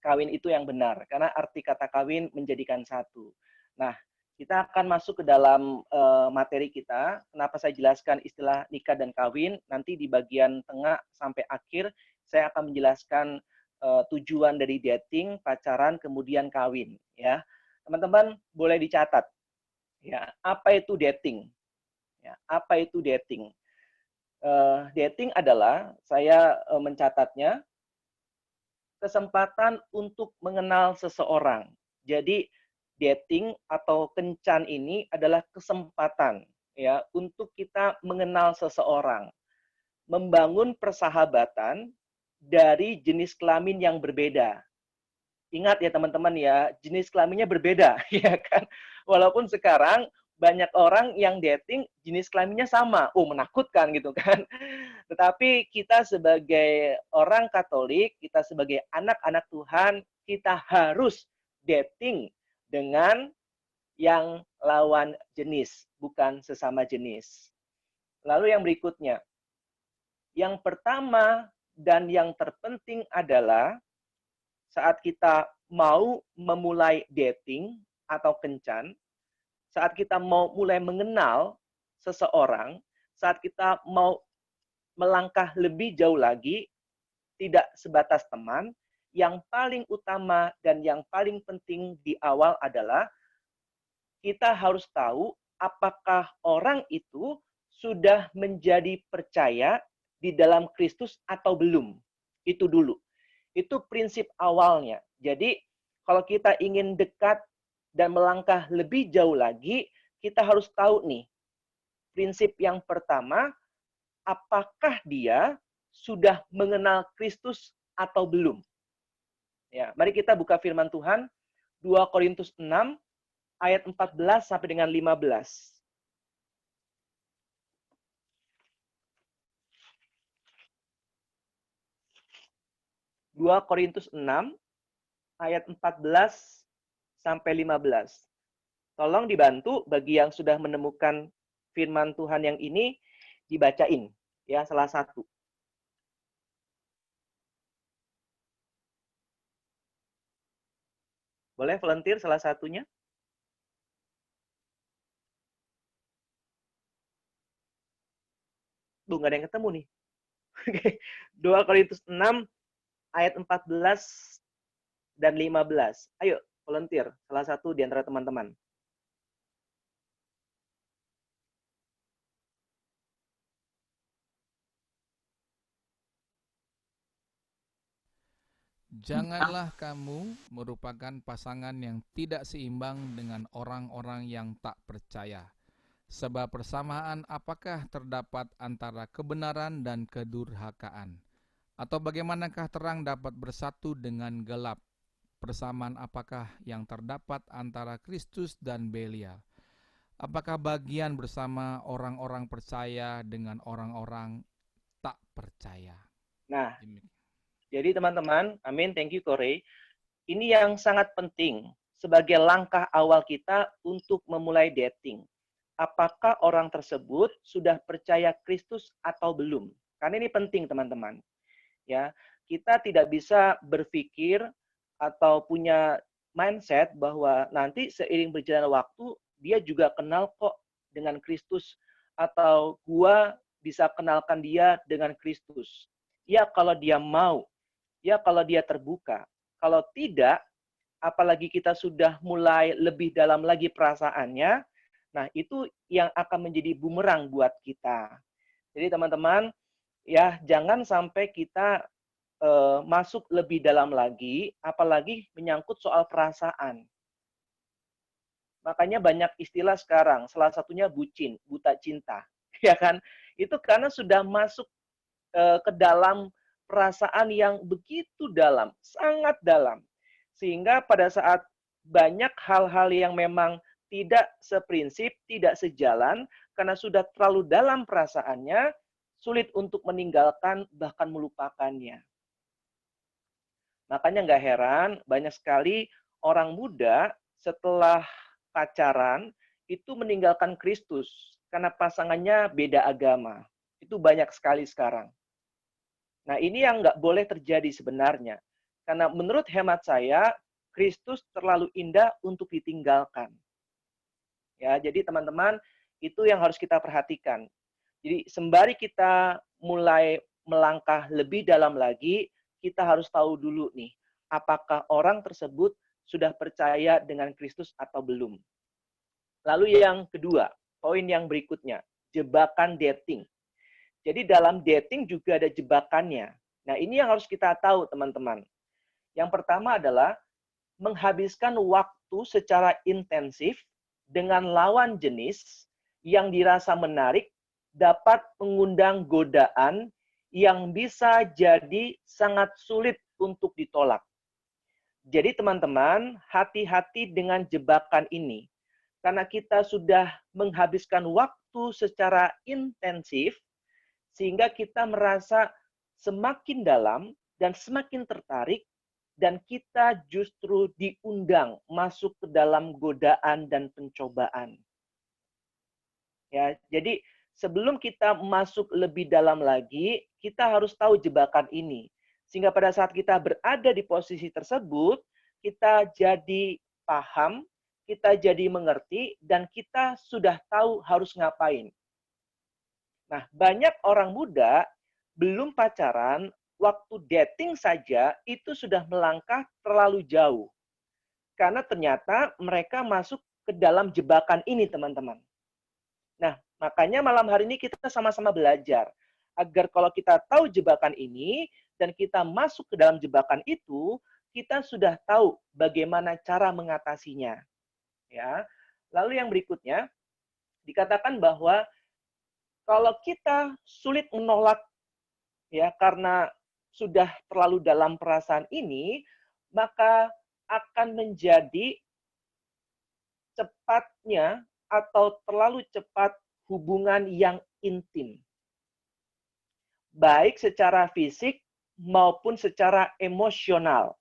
kawin itu yang benar, karena arti kata kawin menjadikan satu. Nah, Kita akan masuk ke dalam materi kita. Kenapa saya jelaskan istilah nikah dan kawin? Nanti di bagian tengah sampai akhir saya akan menjelaskan tujuan dari dating, pacaran, kemudian kawin. Ya, teman-teman boleh dicatat. Ya, apa itu dating? Ya, apa itu dating? Dating adalah saya mencatatnya kesempatan untuk mengenal seseorang. Jadi dating atau kencan ini adalah kesempatan ya untuk kita mengenal seseorang, membangun persahabatan dari jenis kelamin yang berbeda. Ingat ya teman-teman ya, jenis kelaminnya berbeda ya kan. Walaupun sekarang banyak orang yang dating jenis kelaminnya sama. Oh, menakutkan gitu kan. Tetapi kita sebagai orang Katolik, kita sebagai anak-anak Tuhan, kita harus dating dengan yang lawan jenis, bukan sesama jenis. Lalu yang berikutnya, yang pertama dan yang terpenting adalah saat kita mau memulai dating atau kencan, saat kita mau mulai mengenal seseorang, saat kita mau melangkah lebih jauh lagi, tidak sebatas teman, yang paling utama dan yang paling penting di awal adalah kita harus tahu apakah orang itu sudah menjadi percaya di dalam Kristus atau belum. Itu dulu. Itu prinsip awalnya. Jadi kalau kita ingin dekat dan melangkah lebih jauh lagi, kita harus tahu nih, prinsip yang pertama, apakah dia sudah mengenal Kristus atau belum? Ya, mari kita buka firman Tuhan 2 Korintus 6 ayat 14 sampai dengan 15. 2 Korintus 6 ayat 14 sampai 15. Tolong dibantu bagi yang sudah menemukan firman Tuhan yang ini dibacain ya salah satu. Boleh volunteer salah satunya? Duh, nggak ada yang ketemu nih. 2 Korintus 6 ayat 14 dan 15. Ayo, volunteer salah satu di antara teman-teman. Janganlah kamu merupakan pasangan yang tidak seimbang dengan orang-orang yang tak percaya. Sebab persamaan apakah terdapat antara kebenaran dan kedurhakaan? Atau bagaimanakah terang dapat bersatu dengan gelap? Persamaan apakah yang terdapat antara Kristus dan Belial? Apakah bagian bersama orang-orang percaya dengan orang-orang tak percaya? Nah, jadi teman-teman, amin, thank you Corey. Ini yang sangat penting sebagai langkah awal kita untuk memulai dating. Apakah orang tersebut sudah percaya Kristus atau belum? Karena ini penting teman-teman. Ya, kita tidak bisa berpikir atau punya mindset bahwa nanti seiring berjalan waktu dia juga kenal kok dengan Kristus atau gua bisa kenalkan dia dengan Kristus. Ya kalau dia mau, ya kalau dia terbuka. Kalau tidak, apalagi kita sudah mulai lebih dalam lagi perasaannya, nah itu yang akan menjadi bumerang buat kita. Jadi teman-teman, ya jangan sampai kita masuk lebih dalam lagi, apalagi menyangkut soal perasaan. Makanya banyak istilah sekarang, salah satunya bucin, buta cinta, ya kan? Itu karena sudah masuk ke dalam perasaan yang begitu dalam, sangat dalam. Sehingga pada saat banyak hal-hal yang memang tidak seprinsip, tidak sejalan, karena sudah terlalu dalam perasaannya, sulit untuk meninggalkan, bahkan melupakannya. Makanya nggak heran, banyak sekali orang muda setelah pacaran, itu meninggalkan Kristus, karena pasangannya beda agama. Itu banyak sekali sekarang. Nah, ini yang nggak boleh terjadi sebenarnya. Karena menurut hemat saya, Kristus terlalu indah untuk ditinggalkan. Ya, jadi teman-teman, itu yang harus kita perhatikan. Jadi sembari kita mulai melangkah lebih dalam lagi, kita harus tahu dulu nih, apakah orang tersebut sudah percaya dengan Kristus atau belum. Lalu yang kedua, poin yang berikutnya, jebakan dating. Jadi dalam dating juga ada jebakannya. Nah, ini yang harus kita tahu, teman-teman. Yang pertama adalah menghabiskan waktu secara intensif dengan lawan jenis yang dirasa menarik dapat mengundang godaan yang bisa jadi sangat sulit untuk ditolak. Jadi teman-teman, hati-hati dengan jebakan ini. Karena kita sudah menghabiskan waktu secara intensif, sehingga kita merasa semakin dalam dan semakin tertarik, dan kita justru diundang masuk ke dalam godaan dan pencobaan. Ya, jadi sebelum kita masuk lebih dalam lagi, kita harus tahu jebakan ini. Sehingga pada saat kita berada di posisi tersebut, kita jadi paham, kita jadi mengerti, dan kita sudah tahu harus ngapain. Nah, banyak orang muda belum pacaran, waktu dating saja itu sudah melangkah terlalu jauh. Karena ternyata mereka masuk ke dalam jebakan ini, teman-teman. Nah, makanya malam hari ini kita sama-sama belajar. Agar kalau kita tahu jebakan ini, dan kita masuk ke dalam jebakan itu, kita sudah tahu bagaimana cara mengatasinya. Ya. Lalu yang berikutnya, dikatakan bahwa kalau kita sulit menolak, ya, karena sudah terlalu dalam perasaan ini, maka akan menjadi cepatnya atau terlalu cepat hubungan yang intim. Baik secara fisik maupun secara emosional.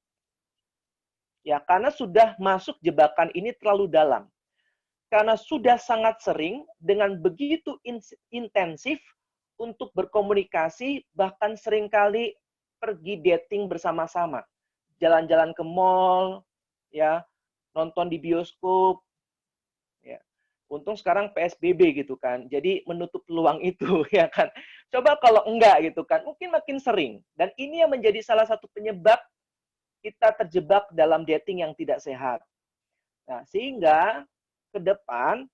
Ya, karena sudah masuk jebakan ini terlalu dalam. Karena sudah sangat sering dengan begitu intensif untuk berkomunikasi, bahkan seringkali pergi dating bersama-sama. Jalan-jalan ke mall, ya, nonton di bioskop. Ya. Untung sekarang PSBB gitu kan. Jadi menutup peluang itu, ya kan. Coba kalau enggak gitu kan, mungkin makin sering. Dan ini yang menjadi salah satu penyebab kita terjebak dalam dating yang tidak sehat. Nah, sehingga ke depan,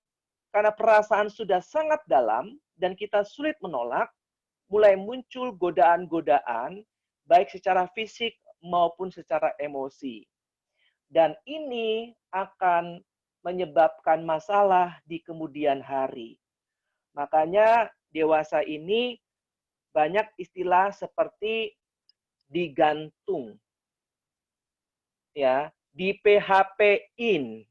karena perasaan sudah sangat dalam dan kita sulit menolak, mulai muncul godaan-godaan, baik secara fisik maupun secara emosi. Dan ini akan menyebabkan masalah di kemudian hari. Makanya dewasa ini banyak istilah seperti digantung, ya, di PHP-in.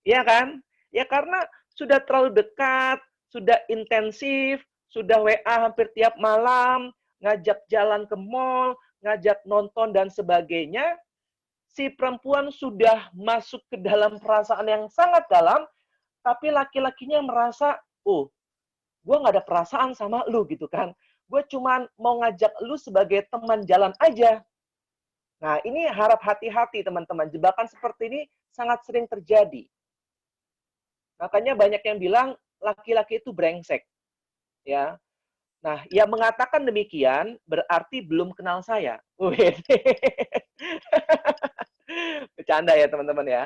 Ya kan? Ya karena sudah terlalu dekat, sudah intensif, sudah WA hampir tiap malam, ngajak jalan ke mall, ngajak nonton dan sebagainya. Si perempuan sudah masuk ke dalam perasaan yang sangat dalam, tapi laki-lakinya merasa, oh, gue nggak ada perasaan sama lu gitu kan. Gue cuman mau ngajak lu sebagai teman jalan aja. Nah, ini harap hati-hati teman-teman. Jebakan seperti ini sangat sering terjadi. Makanya banyak yang bilang laki-laki itu brengsek. Ya. Nah, yang mengatakan demikian berarti belum kenal saya. Bercanda ya teman-teman ya.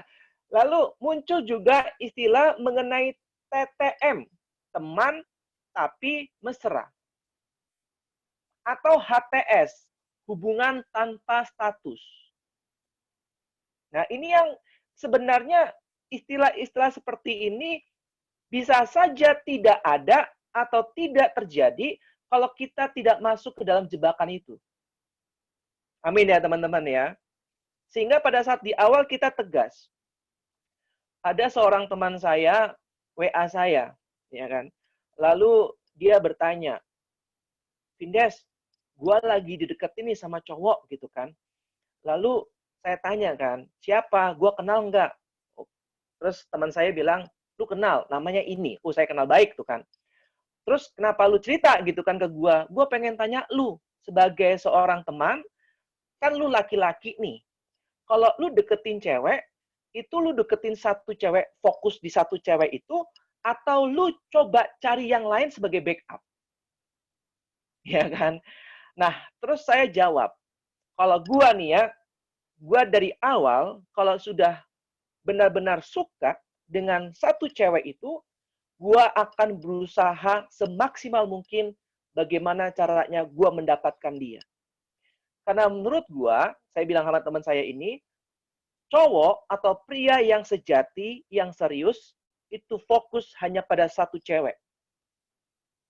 Lalu muncul juga istilah mengenai TTM, teman tapi mesra. Atau HTS, hubungan tanpa status. Nah, ini yang sebenarnya istilah-istilah seperti ini bisa saja tidak ada atau tidak terjadi kalau kita tidak masuk ke dalam jebakan itu. Amin ya teman-teman ya. Sehingga pada saat di awal kita tegas. Ada seorang teman saya, WA saya, ya kan. Lalu dia bertanya, Vindes, gue lagi dideketin nih sama cowok gitu kan. Lalu saya tanya kan, siapa? Gue kenal nggak? Terus teman saya bilang, lu kenal, namanya ini. Oh, saya kenal baik tuh kan. Terus kenapa lu cerita gitu kan ke gue? Gue pengen tanya lu, sebagai seorang teman, kan lu laki-laki nih. Kalau lu deketin cewek, itu lu deketin satu cewek, fokus di satu cewek itu, atau lu coba cari yang lain sebagai backup? Ya kan? Nah, terus saya jawab, kalau gua nih ya, gua dari awal, kalau sudah benar-benar suka dengan satu cewek itu, gua akan berusaha semaksimal mungkin bagaimana caranya gua mendapatkan dia. Karena menurut gua, saya bilang sama teman saya ini, cowok atau pria yang sejati, yang serius, itu fokus hanya pada satu cewek.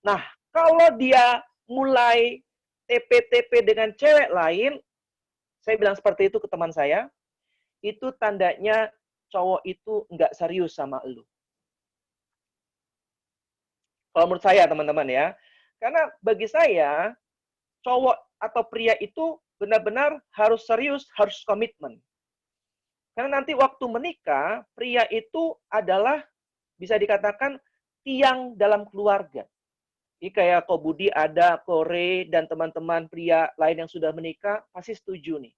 Nah, kalau dia mulai TP-TP dengan cewek lain, saya bilang seperti itu ke teman saya, itu tandanya cowok itu nggak serius sama elu. Kalau menurut saya, teman-teman ya. Karena bagi saya, cowok atau pria itu benar-benar harus serius, harus komitmen. Karena nanti waktu menikah, pria itu adalah bisa dikatakan tiang dalam keluarga. Ini kayak Ko Budi ada, Kore, dan teman-teman pria lain yang sudah menikah, pasti setuju nih.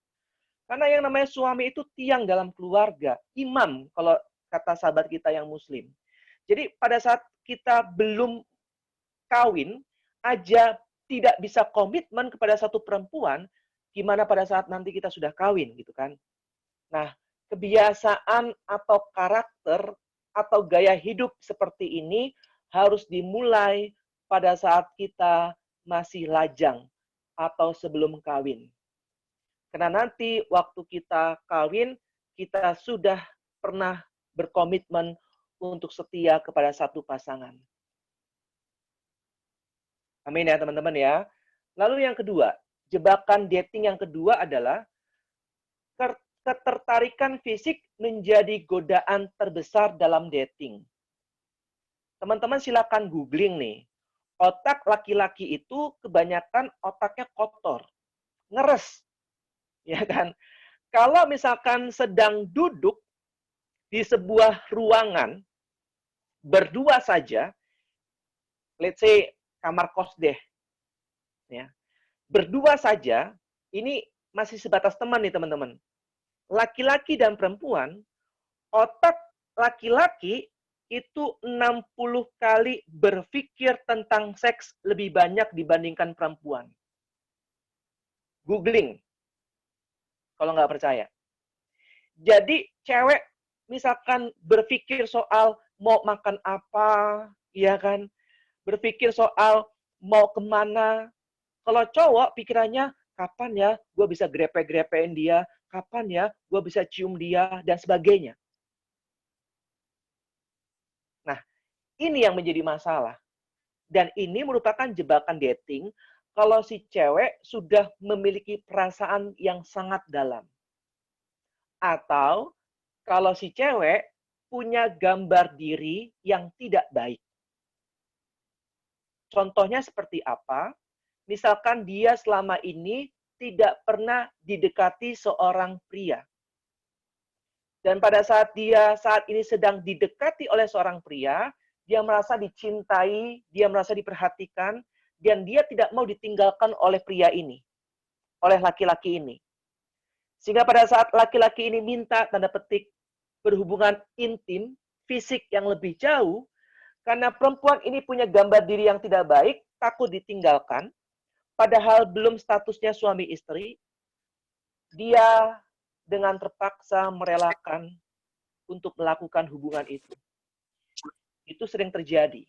Karena yang namanya suami itu tiang dalam keluarga. Imam, kalau kata sahabat kita yang muslim. Jadi pada saat kita belum kawin, aja tidak bisa komitmen kepada satu perempuan, gimana pada saat nanti kita sudah kawin, gitu kan. Nah, kebiasaan atau karakter atau gaya hidup seperti ini harus dimulai pada saat kita masih lajang atau sebelum kawin. Karena nanti waktu kita kawin, kita sudah pernah berkomitmen untuk setia kepada satu pasangan. Amin ya teman-teman ya. Lalu yang kedua, jebakan dating yang kedua adalah ketertarikan fisik menjadi godaan terbesar dalam dating. Teman-teman silakan googling nih. Otak laki-laki itu kebanyakan otaknya kotor, ngeres. Ya kan? Kalau misalkan sedang duduk di sebuah ruangan berdua saja, let's say kamar kos deh. Ya. Berdua saja, ini masih sebatas teman nih teman-teman. Laki-laki dan perempuan, otak laki-laki itu 60 kali berpikir tentang seks lebih banyak dibandingkan perempuan. Googling, kalau nggak percaya. Jadi cewek misalkan berpikir soal mau makan apa, ya kan? Berpikir soal mau kemana. Kalau cowok pikirannya, kapan ya gue bisa grepe-grepein dia, kapan ya gue bisa cium dia, dan sebagainya. Nah, ini yang menjadi masalah. Dan ini merupakan jebakan dating kalau si cewek sudah memiliki perasaan yang sangat dalam. Atau kalau si cewek punya gambar diri yang tidak baik. Contohnya seperti apa? Misalkan dia selama ini tidak pernah didekati seorang pria. Dan pada saat dia saat ini sedang didekati oleh seorang pria, dia merasa dicintai, dia merasa diperhatikan, dan dia tidak mau ditinggalkan oleh pria ini, oleh laki-laki ini. Sehingga pada saat laki-laki ini minta, tanda petik, berhubungan intim, fisik yang lebih jauh, karena perempuan ini punya gambar diri yang tidak baik, takut ditinggalkan, padahal belum statusnya suami istri, dia dengan terpaksa merelakan untuk melakukan hubungan itu. Itu sering terjadi.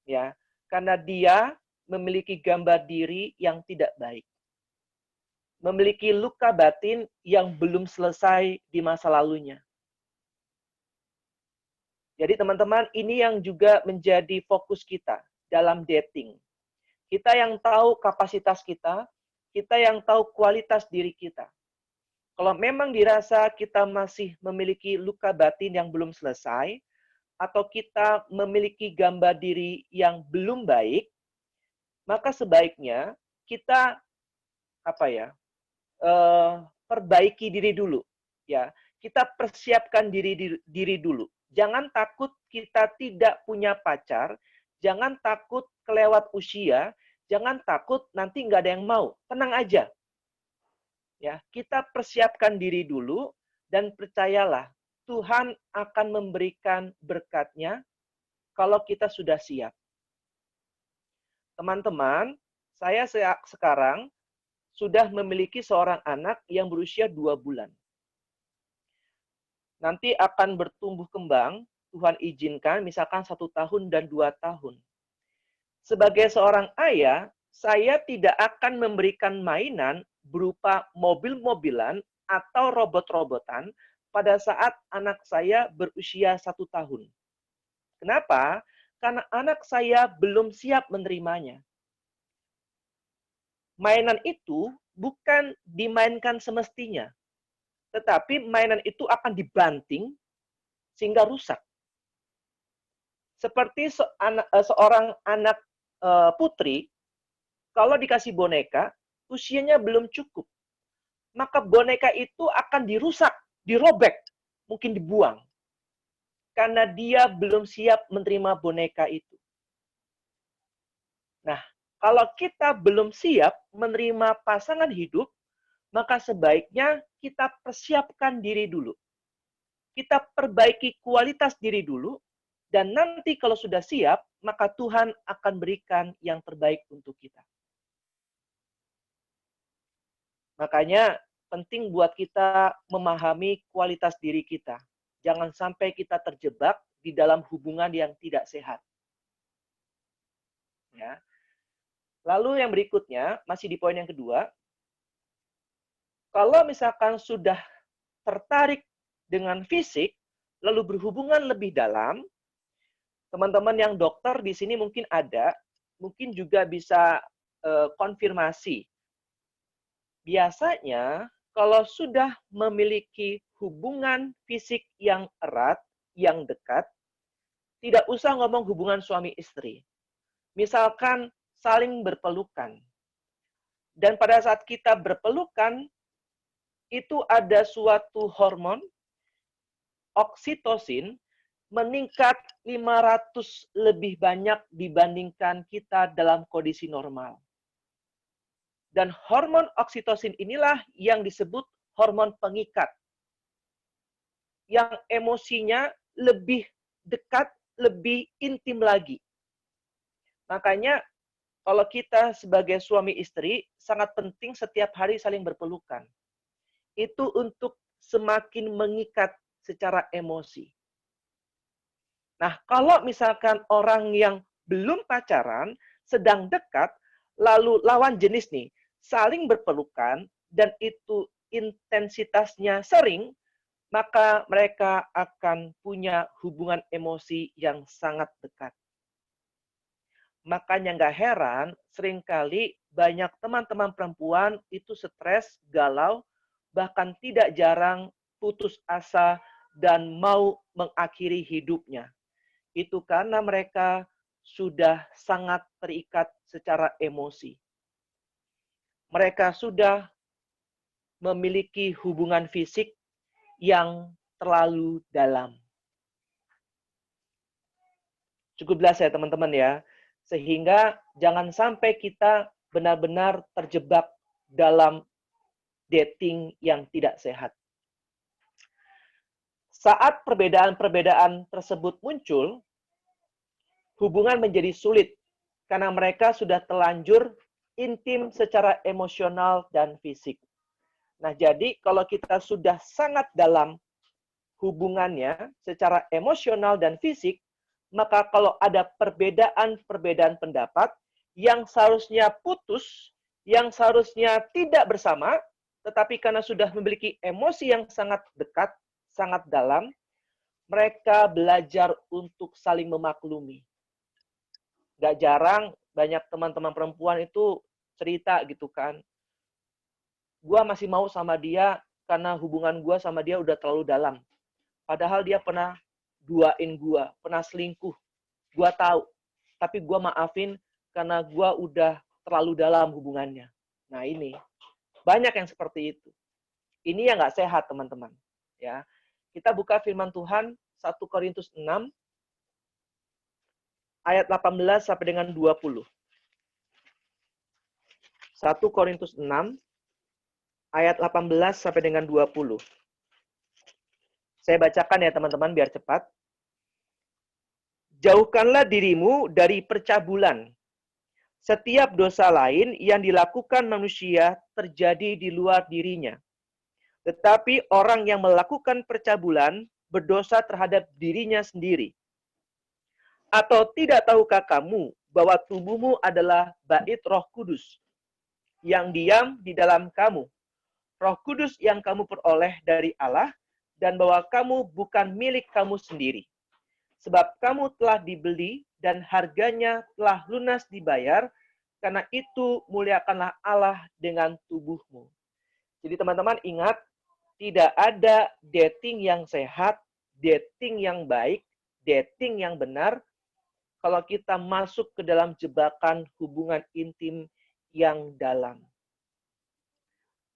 Ya, karena dia memiliki gambar diri yang tidak baik. Memiliki luka batin yang belum selesai di masa lalunya. Jadi teman-teman, ini yang juga menjadi fokus kita dalam dating. Kita yang tahu kapasitas kita yang tahu kualitas diri kita. Kalau memang dirasa kita masih memiliki luka batin yang belum selesai, atau kita memiliki gambar diri yang belum baik, maka sebaiknya kita perbaiki diri dulu. Ya, kita persiapkan diri dulu. Jangan takut kita tidak punya pacar, jangan takut kelewat usia, jangan takut nanti nggak ada yang mau. Tenang aja. Ya, kita persiapkan diri dulu, dan percayalah, Tuhan akan memberikan berkat-Nya kalau kita sudah siap. Teman-teman, saya sekarang sudah memiliki seorang anak yang berusia 2 bulan. Nanti akan bertumbuh kembang, Tuhan izinkan, misalkan 1 tahun dan 2 tahun. Sebagai seorang ayah, saya tidak akan memberikan mainan berupa mobil-mobilan atau robot-robotan pada saat anak saya berusia 1 tahun. Kenapa? Karena anak saya belum siap menerimanya. Mainan itu bukan dimainkan semestinya, tetapi mainan itu akan dibanting sehingga rusak. Seperti seorang anak putri, kalau dikasih boneka, usianya belum cukup, maka boneka itu akan dirusak, dirobek, mungkin dibuang. Karena dia belum siap menerima boneka itu. Nah, kalau kita belum siap menerima pasangan hidup, maka sebaiknya kita persiapkan diri dulu. Kita perbaiki kualitas diri dulu, dan nanti kalau sudah siap, maka Tuhan akan berikan yang terbaik untuk kita. Makanya penting buat kita memahami kualitas diri kita. Jangan sampai kita terjebak di dalam hubungan yang tidak sehat. Ya. Lalu yang berikutnya, masih di poin yang kedua, kalau misalkan sudah tertarik dengan fisik, lalu berhubungan lebih dalam, teman-teman yang dokter di sini mungkin ada, mungkin juga bisa konfirmasi. Biasanya, kalau sudah memiliki hubungan fisik yang erat, yang dekat, tidak usah ngomong hubungan suami istri. Misalkan saling berpelukan. Dan pada saat kita berpelukan, itu ada suatu hormon, oksitosin, meningkat 500 lebih banyak dibandingkan kita dalam kondisi normal. Dan hormon oksitosin inilah yang disebut hormon pengikat. Yang emosinya lebih dekat, lebih intim lagi. Makanya kalau kita sebagai suami istri, sangat penting setiap hari saling berpelukan. Itu untuk semakin mengikat secara emosi. Nah, kalau misalkan orang yang belum pacaran, sedang dekat, lalu lawan jenis nih, saling berpelukan, dan itu intensitasnya sering, maka mereka akan punya hubungan emosi yang sangat dekat. Makanya nggak heran, seringkali banyak teman-teman perempuan itu stres, galau, bahkan tidak jarang putus asa dan mau mengakhiri hidupnya. Itu karena mereka sudah sangat terikat secara emosi. Mereka sudah memiliki hubungan fisik yang terlalu dalam. Cukup jelas ya teman-teman ya. Sehingga jangan sampai kita benar-benar terjebak dalam dating yang tidak sehat. Saat perbedaan-perbedaan tersebut muncul, hubungan menjadi sulit karena mereka sudah terlanjur intim secara emosional dan fisik. Nah, jadi kalau kita sudah sangat dalam hubungannya secara emosional dan fisik, maka kalau ada perbedaan-perbedaan pendapat yang seharusnya putus, yang seharusnya tidak bersama, tetapi karena sudah memiliki emosi yang sangat dekat, sangat dalam, mereka belajar untuk saling memaklumi. Gak jarang banyak teman-teman perempuan itu cerita gitu kan, gua masih mau sama dia karena hubungan gua sama dia udah terlalu dalam. Padahal dia pernah duain gua, pernah selingkuh. Gua tahu, tapi gua maafin karena gua udah terlalu dalam hubungannya. Nah ini, banyak yang seperti itu. Ini yang nggak sehat teman-teman. Ya, kita buka firman Tuhan 1 Korintus 6 ayat 18 sampai dengan 20. 1 Korintus 6 ayat 18 sampai dengan 20. Saya bacakan ya teman-teman biar cepat. Jauhkanlah dirimu dari percabulan. Setiap dosa lain yang dilakukan manusia terjadi di luar dirinya. Tetapi orang yang melakukan percabulan berdosa terhadap dirinya sendiri. Atau tidak tahukah kamu bahwa tubuhmu adalah bait Roh Kudus yang diam di dalam kamu, Roh Kudus yang kamu peroleh dari Allah, dan bahwa kamu bukan milik kamu sendiri. Sebab kamu telah dibeli dan harganya telah lunas dibayar, karena itu muliakanlah Allah dengan tubuhmu. Jadi teman-teman ingat, tidak ada dating yang sehat, dating yang baik, dating yang benar, kalau kita masuk ke dalam jebakan hubungan intim yang dalam.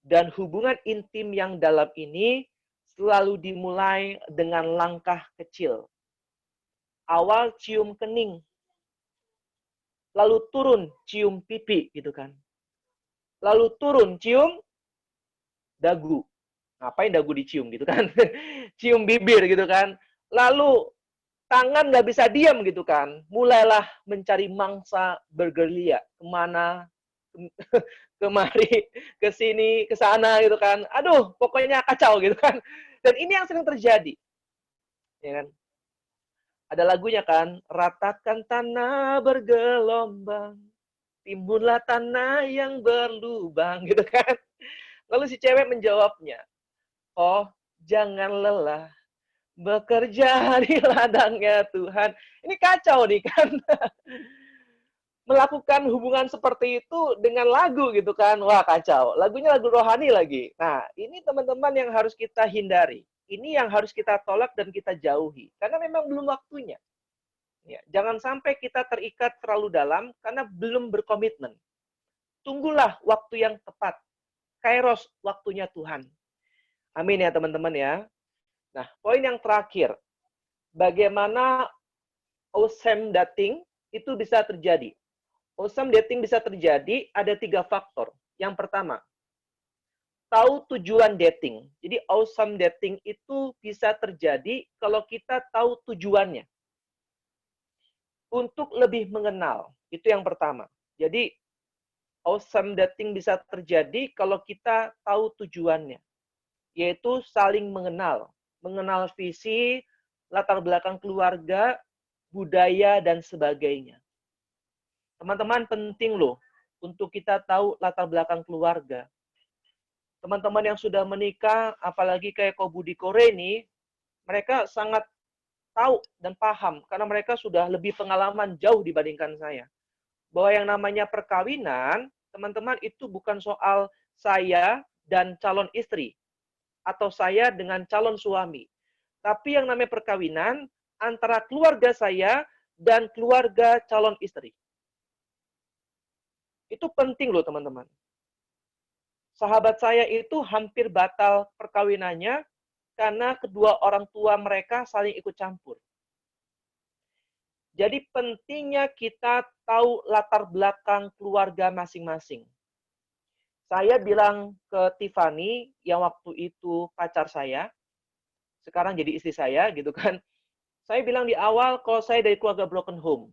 Dan hubungan intim yang dalam ini selalu dimulai dengan langkah kecil. Awal cium kening, lalu turun cium pipi gitu kan. Lalu turun cium dagu. Ngapain dagu dicium gitu kan? Cium bibir gitu kan. Lalu tangan nggak bisa diam gitu kan. Mulailah mencari mangsa bergerilya. Kemana, kemari, ke sini, ke sana gitu kan. Aduh, pokoknya kacau gitu kan. Dan ini yang sering terjadi. Ya kan? Ada lagunya kan, ratakan tanah bergelombang, timbunlah tanah yang berlubang, gitu kan. Lalu si cewek menjawabnya, oh jangan lelah, bekerja di ladangnya Tuhan. Ini kacau nih kan. Melakukan hubungan seperti itu dengan lagu gitu kan, wah kacau. Lagunya lagu rohani lagi. Nah, ini teman-teman yang harus kita hindari. Ini yang harus kita tolak dan kita jauhi. Karena memang belum waktunya. Ya, jangan sampai kita terikat terlalu dalam karena belum berkomitmen. Tunggulah waktu yang tepat. Kairos, waktunya Tuhan. Amin ya teman-teman ya. Nah, poin yang terakhir. Bagaimana awesome dating itu bisa terjadi? Awesome dating bisa terjadi ada 3 faktor. Yang pertama, tahu tujuan dating. Jadi awesome dating itu bisa terjadi kalau kita tahu tujuannya. Untuk lebih mengenal, itu yang pertama. Jadi awesome dating bisa terjadi kalau kita tahu tujuannya. Yaitu saling mengenal. Mengenal visi, latar belakang keluarga, budaya, dan sebagainya. Teman-teman penting loh untuk kita tahu latar belakang keluarga. Teman-teman yang sudah menikah, apalagi kayak Budi Kore ini, mereka sangat tahu dan paham, karena mereka sudah lebih pengalaman jauh dibandingkan saya. Bahwa yang namanya perkawinan, teman-teman itu bukan soal saya dan calon istri, atau saya dengan calon suami. Tapi yang namanya perkawinan, antara keluarga saya dan keluarga calon istri. Itu penting loh teman-teman. Sahabat saya itu hampir batal perkawinannya karena kedua orang tua mereka saling ikut campur. Jadi pentingnya kita tahu latar belakang keluarga masing-masing. Saya bilang ke Tiffany yang waktu itu pacar saya, sekarang jadi istri saya gitu kan. Saya bilang di awal kalau saya dari keluarga broken home.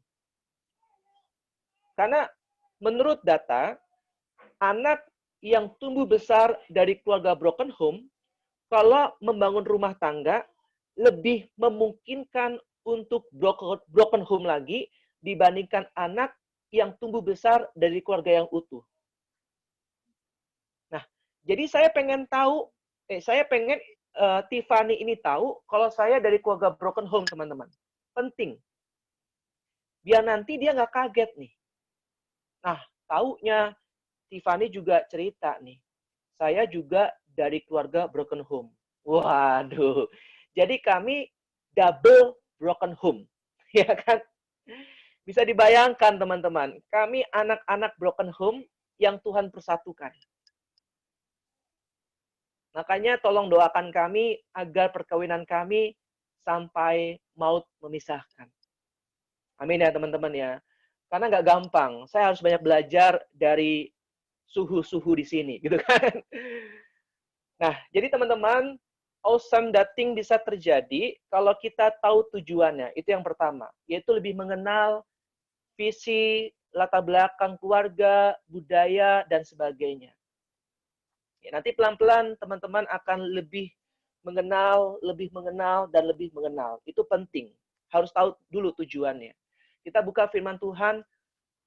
Karena menurut data, anak yang tumbuh besar dari keluarga broken home, kalau membangun rumah tangga, lebih memungkinkan untuk broken home lagi dibandingkan anak yang tumbuh besar dari keluarga yang utuh. Nah, jadi saya pengen Tiffany ini tahu kalau saya dari keluarga broken home, teman-teman. Penting. Biar nanti dia nggak kaget nih. Nah, taunya Tiffany juga cerita nih. Saya juga dari keluarga broken home. Waduh. Jadi kami double broken home. Ya kan? Bisa dibayangkan teman-teman. Kami anak-anak broken home yang Tuhan persatukan. Makanya tolong doakan kami agar perkawinan kami sampai maut memisahkan. Amin ya teman-teman ya. Karena nggak gampang. Saya harus banyak belajar dari suhu-suhu di sini, gitu kan. Nah, jadi teman-teman, awesome dating bisa terjadi kalau kita tahu tujuannya. Itu yang pertama, yaitu lebih mengenal visi, latar belakang keluarga, budaya, dan sebagainya. Ya, nanti pelan-pelan teman-teman akan lebih mengenal, dan lebih mengenal. Itu penting. Harus tahu dulu tujuannya. Kita buka firman Tuhan,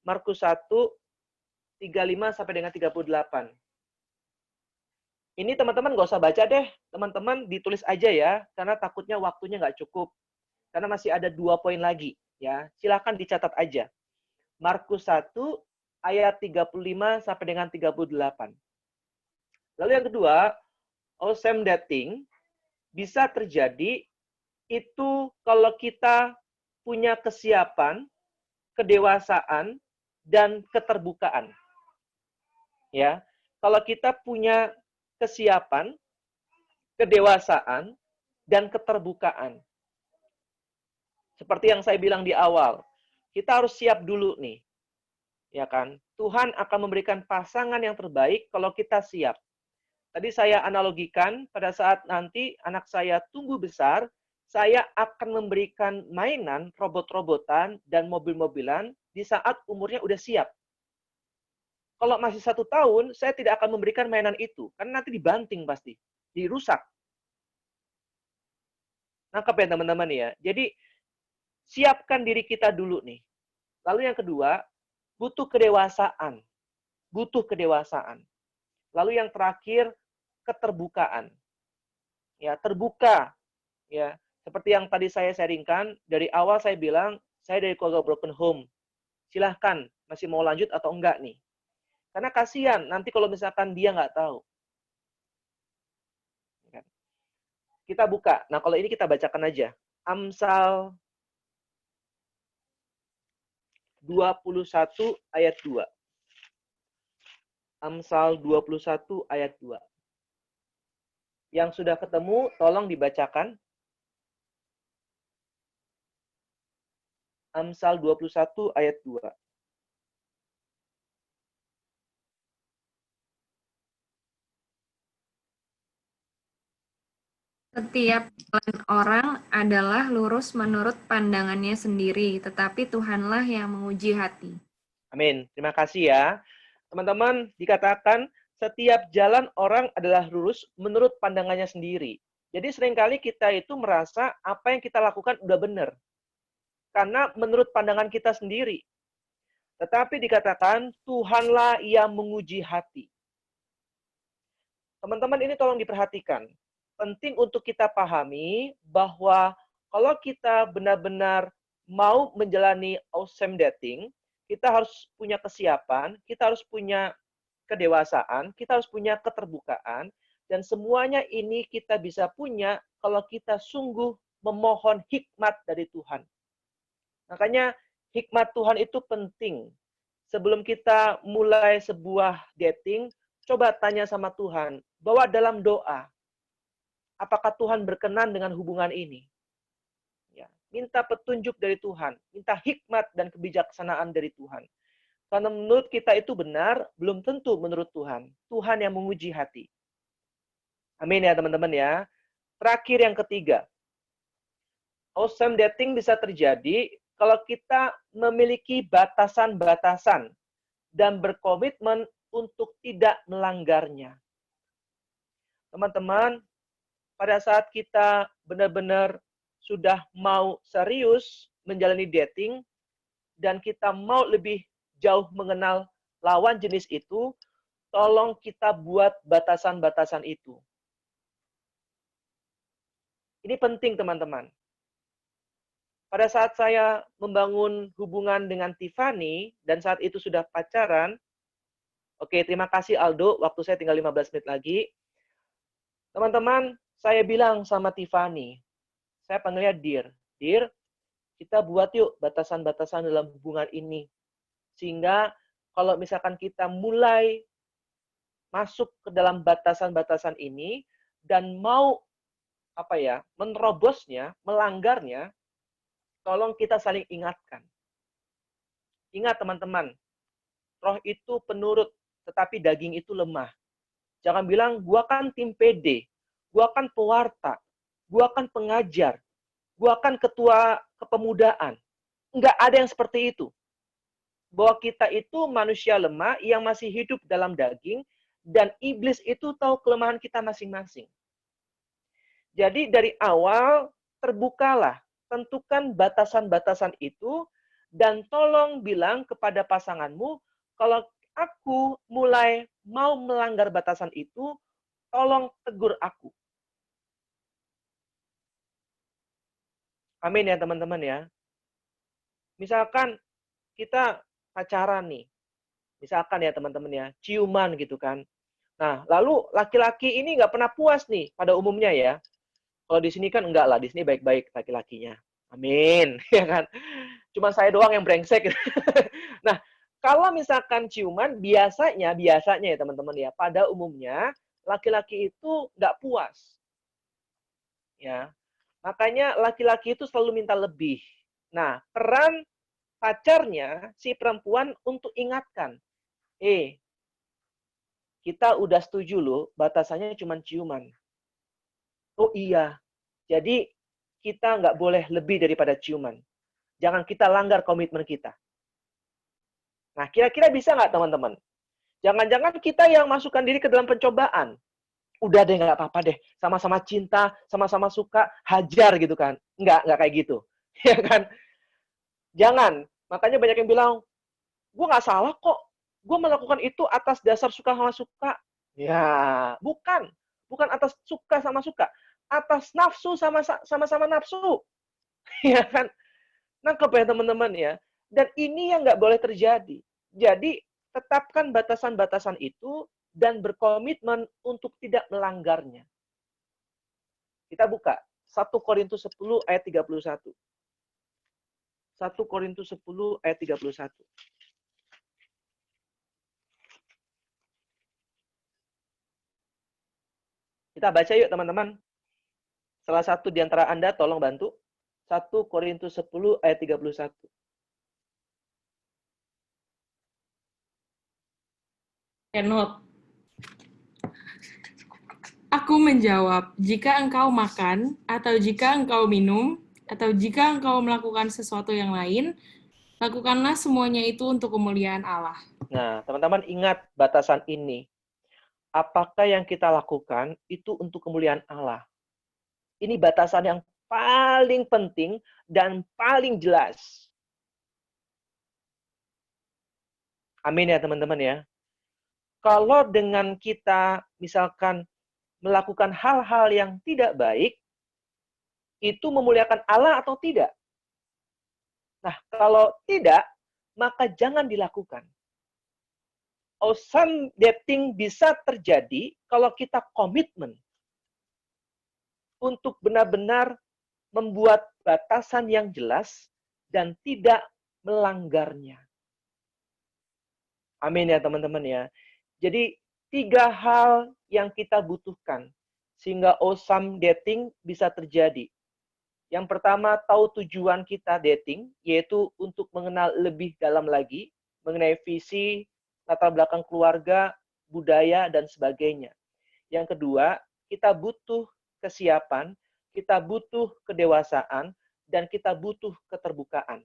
Markus 1, 35 sampai dengan 38. Ini teman-teman nggak usah baca deh. Teman-teman ditulis aja ya, karena takutnya waktunya nggak cukup. Karena masih ada 2 poin lagi. Ya, silahkan dicatat aja. Markus 1, ayat 35 sampai dengan 38. Lalu yang kedua, awesome dating bisa terjadi itu kalau kita punya kesiapan, kedewasaan, dan keterbukaan. Ya, kalau kita punya kesiapan, kedewasaan, dan keterbukaan. Seperti yang saya bilang di awal, kita harus siap dulu nih. Ya kan? Tuhan akan memberikan pasangan yang terbaik kalau kita siap. Tadi saya analogikan pada saat nanti anak saya tumbuh besar, saya akan memberikan mainan, robot-robotan, dan mobil-mobilan di saat umurnya udah siap. Kalau masih 1 tahun, saya tidak akan memberikan mainan itu. Karena nanti dibanting pasti. Dirusak. Nangkep ya teman-teman ya. Jadi, siapkan diri kita dulu nih. Lalu yang kedua, butuh kedewasaan. Butuh kedewasaan. Lalu yang terakhir, keterbukaan. Ya, terbuka. Ya, seperti yang tadi saya sharingkan, dari awal saya bilang, saya dari keluarga broken home. Silahkan, masih mau lanjut atau enggak nih. Karena kasihan, nanti kalau misalkan dia nggak tahu. Kita buka. Nah, kalau ini kita bacakan aja. Amsal 21 ayat 2. Amsal 21 ayat 2. Yang sudah ketemu, tolong dibacakan. Amsal 21 ayat 2. Setiap jalan orang adalah lurus menurut pandangannya sendiri, tetapi Tuhanlah yang menguji hati. Amin. Terima kasih ya. Teman-teman, dikatakan setiap jalan orang adalah lurus menurut pandangannya sendiri. Jadi seringkali kita itu merasa apa yang kita lakukan udah benar. Karena menurut pandangan kita sendiri. Tetapi dikatakan Tuhanlah yang menguji hati. Teman-teman ini tolong diperhatikan. Penting untuk kita pahami bahwa kalau kita benar-benar mau menjalani awesome dating, kita harus punya kesiapan, kita harus punya kedewasaan, kita harus punya keterbukaan, dan semuanya ini kita bisa punya kalau kita sungguh memohon hikmat dari Tuhan. Makanya hikmat Tuhan itu penting. Sebelum kita mulai sebuah dating, coba tanya sama Tuhan, bawa dalam doa. Apakah Tuhan berkenan dengan hubungan ini? Ya, minta petunjuk dari Tuhan, minta hikmat dan kebijaksanaan dari Tuhan. Karena menurut kita itu benar, belum tentu menurut Tuhan. Tuhan yang menguji hati. Amin ya teman-teman ya. Terakhir yang ketiga. Awesome dating bisa terjadi kalau kita memiliki batasan-batasan dan berkomitmen untuk tidak melanggarnya. Teman-teman, pada saat kita benar-benar sudah mau serius menjalani dating dan kita mau lebih jauh mengenal lawan jenis itu, tolong kita buat batasan-batasan itu. Ini penting, teman-teman. Pada saat saya membangun hubungan dengan Tiffany, dan saat itu sudah pacaran, oke, terima kasih Aldo, waktu saya tinggal 15 menit lagi. Teman-teman, saya bilang sama Tiffany, saya panggilnya Dear, Dear, kita buat yuk batasan-batasan dalam hubungan ini. Sehingga kalau misalkan kita mulai masuk ke dalam batasan-batasan ini dan mau menerobosnya, melanggarnya, tolong kita saling ingatkan. Ingat teman-teman, roh itu penurut, tetapi daging itu lemah. Jangan bilang, gua kan tim PD, gua kan pewarta, gua kan pengajar, gua kan ketua kepemudaan. Nggak ada yang seperti itu. Bahwa kita itu manusia lemah yang masih hidup dalam daging, dan iblis itu tahu kelemahan kita masing-masing. Jadi dari awal terbukalah, tentukan batasan-batasan itu, dan tolong bilang kepada pasanganmu, kalau aku mulai mau melanggar batasan itu, tolong tegur aku. Amin ya teman-teman ya. Misalkan kita pacaran nih, misalkan ya teman-teman ya, ciuman gitu kan. Nah, lalu laki-laki ini nggak pernah puas nih pada umumnya ya. Kalau di sini kan enggak lah, di sini baik-baik laki-lakinya. Amin, ya kan? Cuma saya doang yang brengsek. Nah, kalau misalkan ciuman, biasanya ya teman-teman ya, pada umumnya laki-laki itu nggak puas. Ya, makanya laki-laki itu selalu minta lebih. Nah, peran pacarnya, si perempuan untuk ingatkan, kita udah setuju loh, batasannya cuma ciuman. Oh iya, jadi kita nggak boleh lebih daripada ciuman. Jangan kita langgar komitmen kita. Nah, kira-kira bisa nggak teman-teman? Jangan-jangan kita yang masukkan diri ke dalam pencobaan. Udah deh, nggak apa-apa deh. Sama-sama cinta, sama-sama suka, hajar gitu kan. Nggak kayak gitu. Ya kan? Jangan. Makanya banyak yang bilang, gue nggak salah kok. Gue melakukan itu atas dasar suka sama suka. Ya, bukan. Bukan atas suka sama suka. Atas nafsu sama-sama nafsu. Ya kan? Nangkep ya teman-teman ya. Dan ini yang nggak boleh terjadi. Jadi, tetapkan batasan-batasan itu dan berkomitmen untuk tidak melanggarnya. Kita buka 1 Korintus 10 ayat 31. 1 Korintus 10 ayat 31. Kita baca yuk teman-teman. Salah satu di antara Anda tolong bantu. 1 Korintus 10 ayat 31. Enot. Aku menjawab, jika engkau makan, atau jika engkau minum, atau jika engkau melakukan sesuatu yang lain, lakukanlah semuanya itu untuk kemuliaan Allah. Nah, teman-teman ingat batasan ini. Apakah yang kita lakukan itu untuk kemuliaan Allah? Ini batasan yang paling penting dan paling jelas. Amin ya teman-teman ya. Kalau dengan kita misalkan melakukan hal-hal yang tidak baik, itu memuliakan Allah atau tidak? Nah, kalau tidak, maka jangan dilakukan. Awesome dating bisa terjadi kalau kita komitmen untuk benar-benar membuat batasan yang jelas dan tidak melanggarnya. Amin ya teman-teman ya. Jadi 3 hal yang kita butuhkan sehingga awesome dating bisa terjadi. Yang pertama, tahu tujuan kita dating, yaitu untuk mengenal lebih dalam lagi mengenai visi, latar belakang keluarga, budaya, dan sebagainya. Yang kedua, kita butuh kesiapan, kita butuh kedewasaan, dan kita butuh keterbukaan.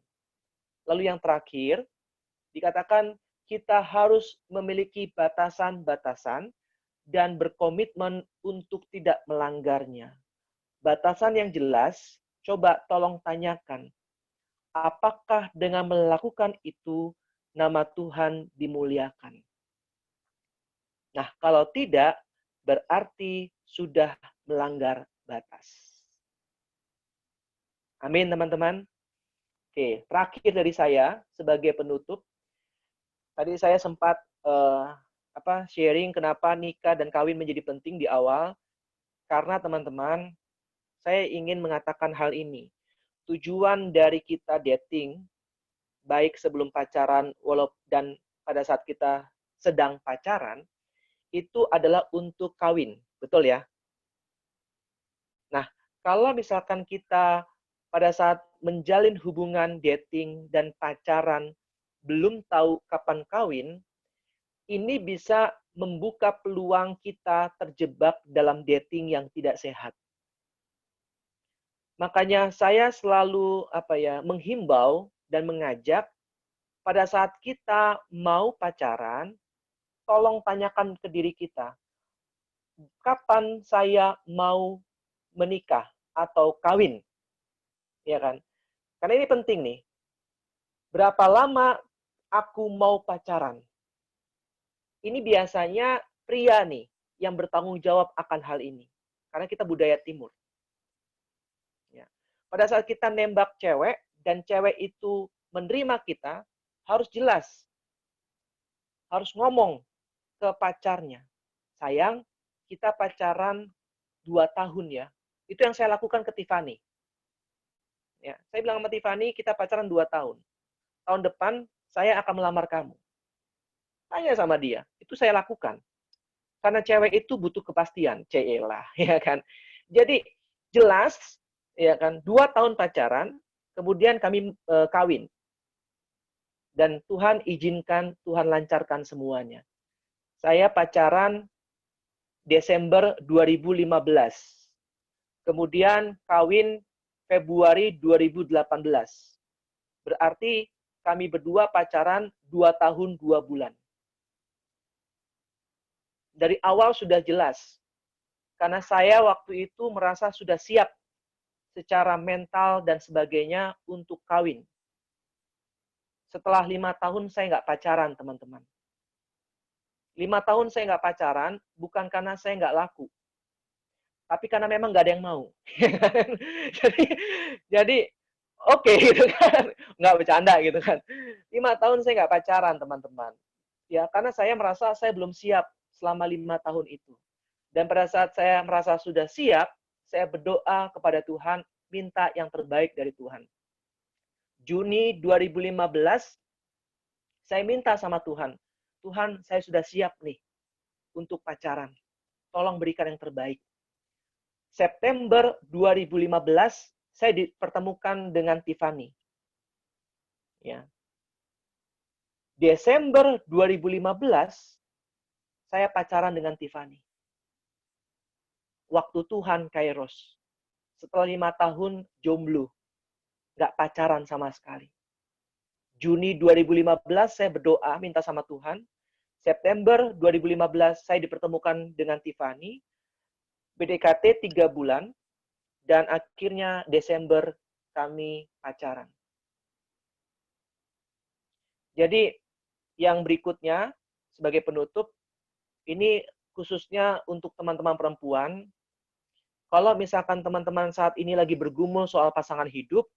Lalu yang terakhir, dikatakan kita harus memiliki batasan-batasan dan berkomitmen untuk tidak melanggarnya. Batasan yang jelas, coba tolong tanyakan, apakah dengan melakukan itu nama Tuhan dimuliakan? Nah, kalau tidak, berarti sudah melanggar batas. Amin, teman-teman. Oke, terakhir dari saya sebagai penutup. Tadi saya sempat sharing kenapa nikah dan kawin menjadi penting di awal. Karena teman-teman, saya ingin mengatakan hal ini. Tujuan dari kita dating, baik sebelum pacaran dan pada saat kita sedang pacaran, itu adalah untuk kawin. Betul ya? Nah, kalau misalkan kita pada saat menjalin hubungan dating dan pacaran belum tahu kapan kawin, ini bisa membuka peluang kita terjebak dalam dating yang tidak sehat. Makanya saya selalu menghimbau dan mengajak pada saat kita mau pacaran, tolong tanyakan ke diri kita, kapan saya mau menikah atau kawin? Ya kan? Karena ini penting nih. Berapa lama aku mau pacaran? Ini biasanya pria nih yang bertanggung jawab akan hal ini. Karena kita budaya timur. Ya. Pada saat kita nembak cewek dan cewek itu menerima kita, harus jelas. Harus ngomong ke pacarnya. Sayang, kita pacaran 2 tahun ya. Itu yang saya lakukan ke Tiffany. Ya, saya bilang sama Tiffany, kita pacaran 2 tahun. Tahun depan, saya akan melamar kamu. Tanya sama dia, itu saya lakukan. Karena cewek itu butuh kepastian, celah, ya kan. Jadi jelas, ya kan, 2 tahun pacaran, kemudian kami kawin. Dan Tuhan izinkan, Tuhan lancarkan semuanya. Saya pacaran Desember 2015. Kemudian kawin Februari 2018. Berarti kami berdua pacaran 2 tahun 2 bulan. Dari awal sudah jelas. Karena saya waktu itu merasa sudah siap secara mental dan sebagainya untuk kawin. Setelah 5 tahun saya nggak pacaran, teman-teman. 5 tahun saya nggak pacaran, bukan karena saya nggak laku. Tapi karena memang nggak ada yang mau. jadi oke, gitu kan. Nggak bercanda gitu kan. 5 tahun saya nggak pacaran, teman-teman. Ya, karena saya merasa saya belum siap selama 5 tahun itu. Dan pada saat saya merasa sudah siap, saya berdoa kepada Tuhan, minta yang terbaik dari Tuhan. Juni 2015, saya minta sama Tuhan, Tuhan, saya sudah siap nih untuk pacaran. Tolong berikan yang terbaik. September 2015, saya dipertemukan dengan Tiffany. Ya. Desember 2015, saya pacaran dengan Tiffany. Waktu Tuhan Kairos. Setelah 5 tahun jomblo. Nggak pacaran sama sekali. Juni 2015 saya berdoa minta sama Tuhan. September 2015 saya dipertemukan dengan Tiffany. PDKT 3 bulan. Dan akhirnya Desember kami pacaran. Jadi yang berikutnya sebagai penutup, ini khususnya untuk teman-teman perempuan. Kalau misalkan teman-teman saat ini lagi bergumul soal pasangan hidup,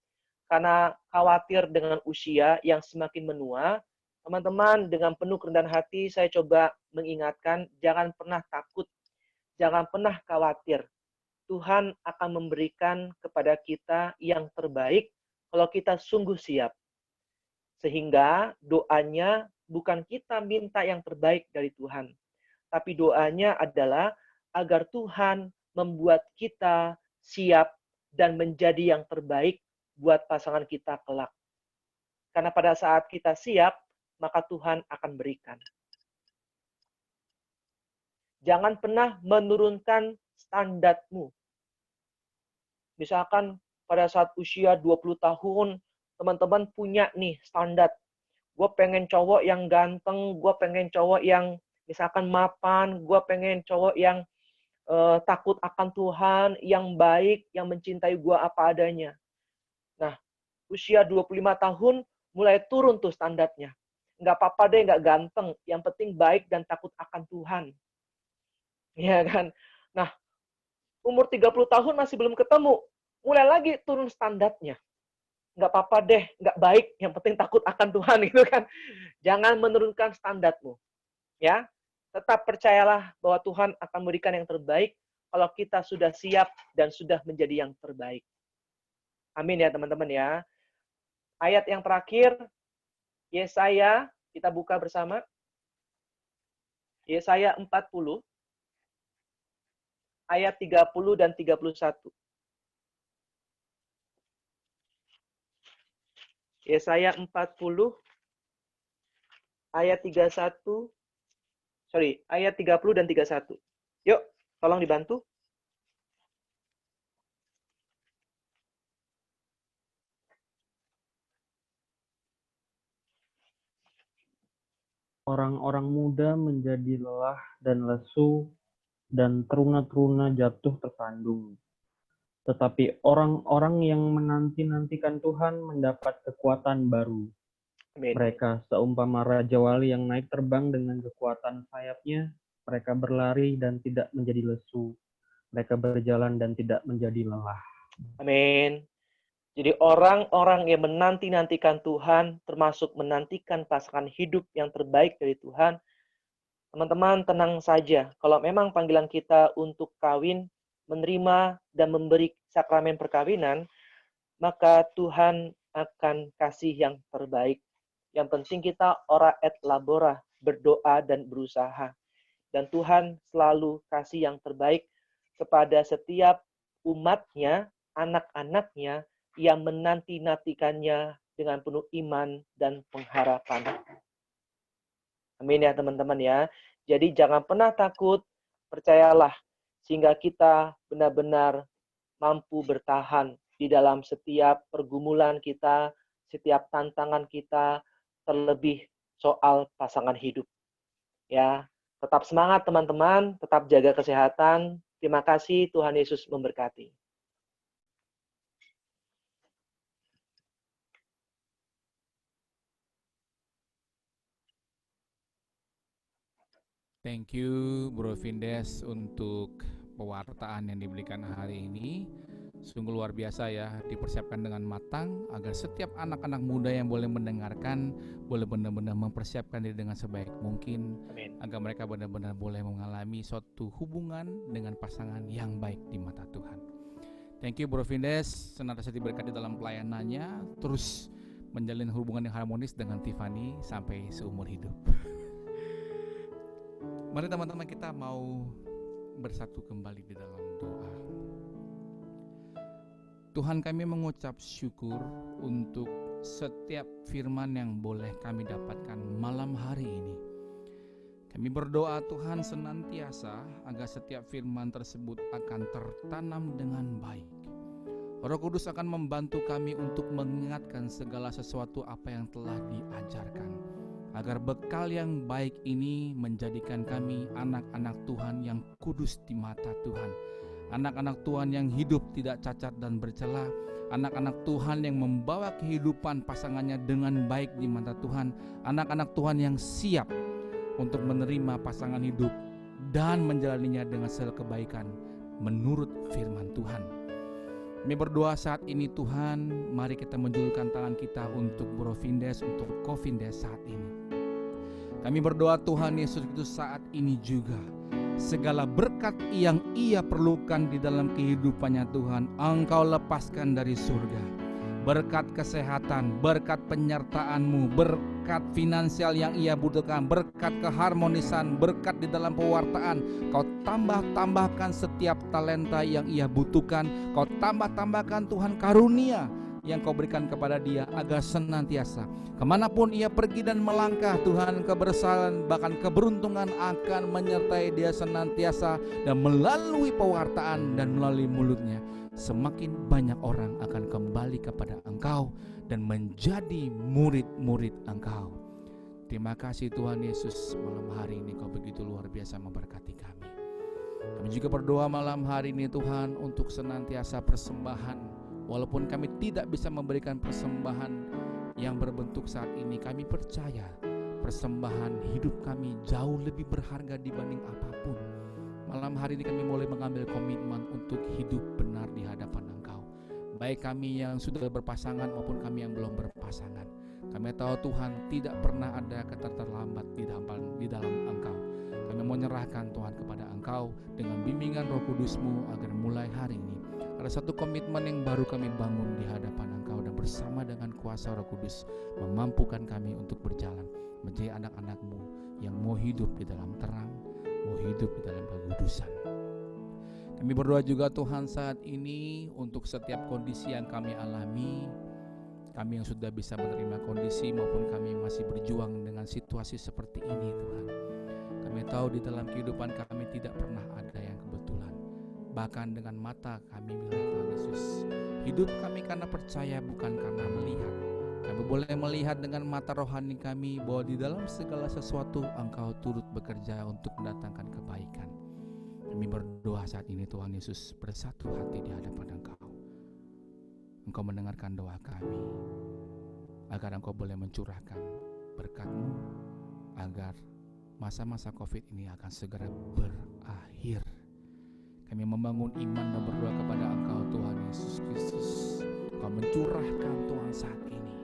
karena khawatir dengan usia yang semakin menua, teman-teman dengan penuh kerendahan hati saya coba mengingatkan, jangan pernah takut, jangan pernah khawatir. Tuhan akan memberikan kepada kita yang terbaik kalau kita sungguh siap. Sehingga doanya bukan kita minta yang terbaik dari Tuhan, tapi doanya adalah agar Tuhan membuat kita siap dan menjadi yang terbaik buat pasangan kita kelak. Karena pada saat kita siap, maka Tuhan akan berikan. Jangan pernah menurunkan standarmu. Misalkan pada saat usia 20 tahun, teman-teman punya nih standar. Gue pengen cowok yang ganteng, gue pengen cowok yang misalkan mapan, gue pengen cowok yang takut akan Tuhan, yang baik, yang mencintai gue apa adanya. Nah, usia 25 tahun mulai turun tuh standarnya. Nggak apa-apa deh, nggak ganteng. Yang penting baik dan takut akan Tuhan. Ya kan? Nah, umur 30 tahun masih belum ketemu. Mulai lagi turun standarnya. Nggak apa-apa deh, nggak baik. Yang penting takut akan Tuhan, gitu kan. Jangan menurunkan standarmu. Ya, tetap percayalah bahwa Tuhan akan memberikan yang terbaik kalau kita sudah siap dan sudah menjadi yang terbaik. Amin ya teman-teman ya. Ayat yang terakhir, Yesaya, kita buka bersama. Yesaya 40, ayat 30 dan 31. Yesaya 40, ayat 31 ayat 30 dan 31. Yuk, tolong dibantu. Orang-orang muda menjadi lelah dan lesu, dan teruna-teruna jatuh tersandung. Tetapi orang-orang yang menanti-nantikan Tuhan mendapat kekuatan baru. Amin. Mereka seumpama Raja Wali yang naik terbang dengan kekuatan sayapnya. Mereka berlari dan tidak menjadi lesu. Mereka berjalan dan tidak menjadi lelah. Amin. Jadi orang-orang yang menanti-nantikan Tuhan, termasuk menantikan pasangan hidup yang terbaik dari Tuhan, teman-teman tenang saja. Kalau memang panggilan kita untuk kawin, menerima dan memberi sakramen perkawinan, maka Tuhan akan kasih yang terbaik. Yang penting kita ora et labora, berdoa dan berusaha. Dan Tuhan selalu kasih yang terbaik kepada setiap umatnya, anak-anaknya, yang menanti-nantikannya dengan penuh iman dan pengharapan. Amin ya teman-teman ya. Jadi jangan pernah takut, percayalah, sehingga kita benar-benar mampu bertahan di dalam setiap pergumulan kita, setiap tantangan kita, terlebih soal pasangan hidup. Ya, tetap semangat teman-teman, tetap jaga kesehatan. Terima kasih, Tuhan Yesus memberkati. Thank you Bro Vindes untuk pewartaan yang diberikan hari ini. Sungguh luar biasa ya, dipersiapkan dengan matang agar setiap anak-anak muda yang boleh mendengarkan boleh benar-benar mempersiapkan diri dengan sebaik mungkin. Amin. Agar mereka benar-benar boleh mengalami suatu hubungan dengan pasangan yang baik di mata Tuhan. Thank you Bro Vindes, senantiasa diberkati dalam pelayanannya, terus menjalin hubungan yang harmonis dengan Tiffany sampai seumur hidup. Mari teman-teman, kita mau bersatu kembali di dalam doa. Tuhan, kami mengucap syukur untuk setiap firman yang boleh kami dapatkan malam hari ini. Kami berdoa Tuhan senantiasa agar setiap firman tersebut akan tertanam dengan baik. Roh Kudus akan membantu kami untuk mengingatkan segala sesuatu apa yang telah diajarkan. Agar bekal yang baik ini menjadikan kami anak-anak Tuhan yang kudus di mata Tuhan. Anak-anak Tuhan yang hidup tidak cacat dan bercela. Anak-anak Tuhan yang membawa kehidupan pasangannya dengan baik di mata Tuhan. Anak-anak Tuhan yang siap untuk menerima pasangan hidup dan menjalaninya dengan segala kebaikan menurut firman Tuhan. Kami berdoa saat ini Tuhan, mari kita menjulurkan tangan kita untuk Bro Vindes, untuk Ko Vindes saat ini. Kami berdoa Tuhan Yesus Kristus saat ini juga, segala berkat yang ia perlukan di dalam kehidupannya Tuhan, Engkau lepaskan dari surga. Berkat kesehatan, berkat penyertaan-Mu, berkat finansial yang ia butuhkan, berkat keharmonisan, berkat di dalam pewartaan. Kau tambahkan setiap talenta yang ia butuhkan. Kau tambahkan Tuhan karunia yang Kau berikan kepada dia, agar senantiasa kemanapun ia pergi dan melangkah Tuhan, kebersalaan bahkan keberuntungan akan menyertai dia senantiasa. Dan melalui pewartaan dan melalui mulutnya, semakin banyak orang akan kembali kepada Engkau dan menjadi murid-murid Engkau. Terima kasih Tuhan Yesus, malam hari ini Kau begitu luar biasa memberkati kami. Kami juga berdoa malam hari ini Tuhan untuk senantiasa persembahan. Walaupun kami tidak bisa memberikan persembahan yang berbentuk saat ini, kami percaya persembahan hidup kami jauh lebih berharga dibanding apapun. Malam hari ini kami mulai mengambil komitmen untuk hidup benar di hadapan Engkau. Baik kami yang sudah berpasangan maupun kami yang belum berpasangan. Kami tahu Tuhan tidak pernah ada kata terlambat di dalam Engkau. Kami menyerahkan Tuhan kepada Engkau dengan bimbingan Roh Kudus-Mu agar mulai hari ini ada satu komitmen yang baru kami bangun di hadapan Engkau, dan bersama dengan kuasa Roh Kudus memampukan kami untuk berjalan menjadi anak-anak-Mu yang mau hidup di dalam terang, mau hidup di dalam kekudusan. Kami berdoa juga Tuhan saat ini untuk setiap kondisi yang kami alami, kami yang sudah bisa menerima kondisi maupun kami masih berjuang dengan situasi seperti ini Tuhan. Kami tahu di dalam kehidupan kami tidak pernah ada yang kebetulan. Bahkan dengan mata kami melihat Tuhan Yesus. Hidup kami karena percaya, bukan karena melihat. Kami boleh melihat dengan mata rohani kami bahwa di dalam segala sesuatu Engkau turut bekerja untuk mendatangkan kebaikan. Kami berdoa saat ini Tuhan Yesus, bersatu hati di hadapan Engkau. Engkau mendengarkan doa kami, agar Engkau boleh mencurahkan berkat-Mu, agar masa-masa COVID ini akan segera berakhir. Kami membangun iman dan berdoa kepada Engkau Tuhan Yesus Kristus. Engkau mencurahkan Tuhan saat ini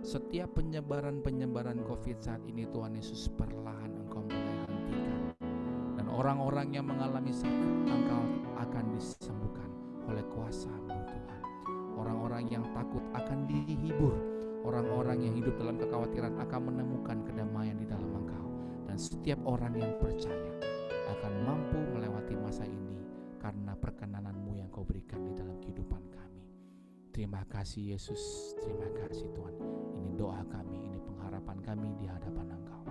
setiap penyebaran COVID saat ini Tuhan Yesus, perlahan Engkau mulai hentikan. Dan orang-orang yang mengalami sakit Engkau akan disembuhkan oleh kuasa-Mu Tuhan. Orang-orang yang takut akan dihibur. Orang-orang yang hidup dalam kekhawatiran akan menemukan kedamaian di dalam Engkau. Dan setiap orang yang percaya akan mampu melewati masa ini karena perkenanan-Mu yang Kau berikan di dalam kehidupan kami. Terima kasih Yesus, terima kasih Tuhan. Ini doa kami, ini pengharapan kami di hadapan Engkau.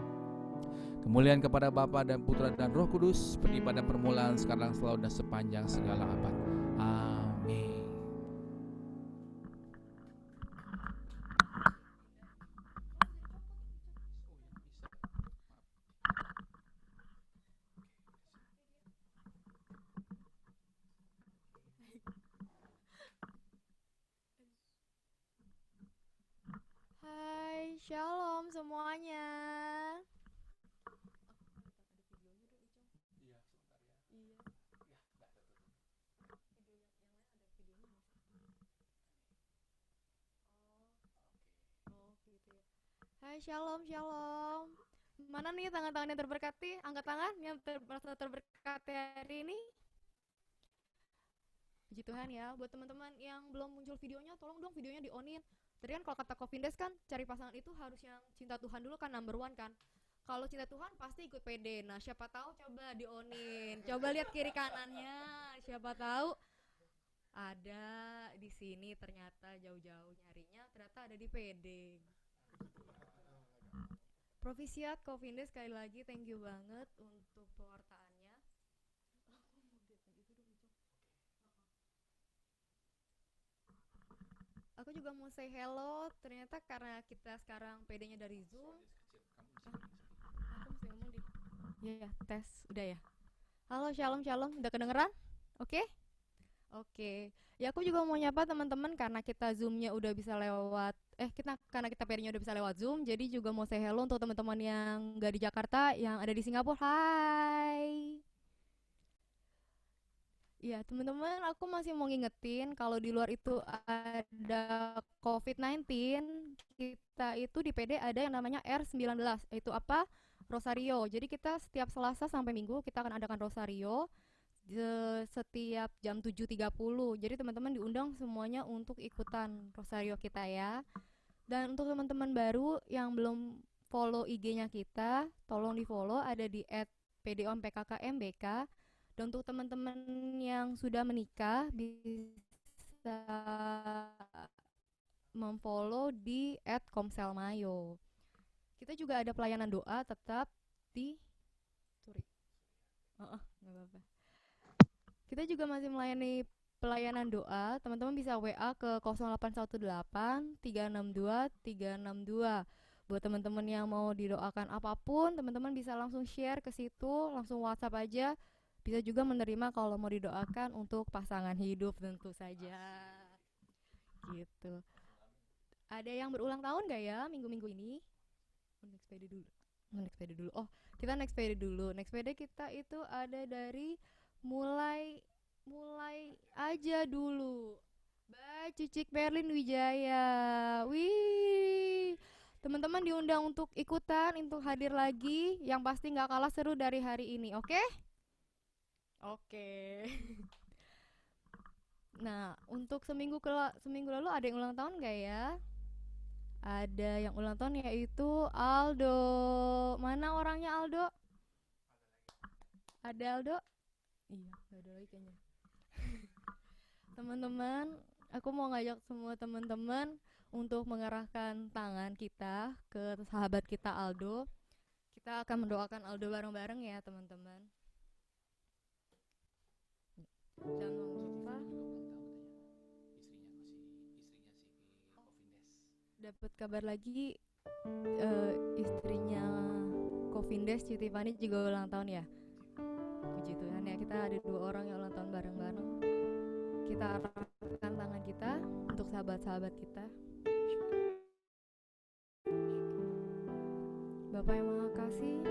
Kemuliaan kepada Bapa dan Putra dan Roh Kudus, seperti pada permulaan, sekarang, selalu, dan sepanjang segala abad. Amin. Hai, shalom semuanya. Hai, shalom, shalom. Mana nih tangan-tangan yang terberkati? Angkat tangan yang merasa terberkati hari ini. Puji Tuhan ya. Buat teman-teman yang belum muncul videonya, tolong dong videonya di-on-in. Tadi kan kalau kata Kofindes kan, cari pasangan itu harus yang cinta Tuhan dulu kan, number one kan. Kalau cinta Tuhan pasti ikut pede. Nah, siapa tahu coba di-on-in. Coba lihat kiri kanannya. Siapa tahu ada di sini, ternyata jauh-jauh nyarinya ternyata ada di pede. Provisiat Kofindes, sekali lagi thank you banget untuk pewartaannya. Aku juga mau say hello, ternyata karena kita sekarang PD-nya dari Zoom. Aku mesti ngomong di. Ya, tes, udah ya. Halo, shalom, shalom, udah kedengeran? Oke? Oke. Ya aku juga mau nyapa teman-teman karena kita Zoom-nya udah bisa lewat karena kita PD-nya udah bisa lewat Zoom, jadi juga mau say hello untuk teman-teman yang gak di Jakarta, yang ada di Singapura. Hai. Ya, teman-teman, aku masih mau ngingetin kalau di luar itu ada COVID-19, kita itu di PD ada yang namanya R19, itu apa? Rosario. Jadi kita setiap Selasa sampai Minggu kita akan adakan Rosario setiap jam 7.30. Jadi teman-teman diundang semuanya untuk ikutan Rosario kita ya. Dan untuk teman-teman baru yang belum follow IG-nya kita, tolong di-follow, ada di @pdompkkmbk. Dan untuk teman-teman yang sudah menikah bisa memfollow di @komselmayo. Kita juga ada pelayanan doa tetap di nggak apa-apa. Kita juga masih melayani pelayanan doa. Teman-teman bisa WA ke 0818 362 362. Buat teman-teman yang mau didoakan apapun, teman-teman bisa langsung share ke situ, langsung WhatsApp aja. Bisa juga menerima kalau mau didoakan untuk pasangan hidup tentu saja. Gitu. Ada yang berulang tahun gak ya minggu-minggu ini? Next PD dulu. Oh, kita next PD dulu. Next PD kita itu ada dari mulai aja dulu. Mbak Cicik Berlin Wijaya. Wih. Teman-teman diundang untuk ikutan, untuk hadir lagi. Yang pasti gak kalah seru dari hari ini, oke? Oke. Nah, untuk seminggu lalu ada yang ulang tahun gak ya? Ada yang ulang tahun yaitu Aldo. Mana orangnya Aldo? Ada Aldo? Iya, gak ada lagi kayaknya. Teman-teman, aku mau ngajak semua teman-teman untuk mengarahkan tangan kita ke sahabat kita Aldo. Kita akan mendoakan Aldo bareng-bareng ya teman-teman. Jangan lupa dapat kabar lagi istrinya Kofindes, Citifani juga ulang tahun ya. Puji Tuhan ya, kita ada 2 orang yang ulang tahun bareng-bareng. Kita arahkan tangan kita untuk sahabat-sahabat kita. Bapak yang Maha Kasih,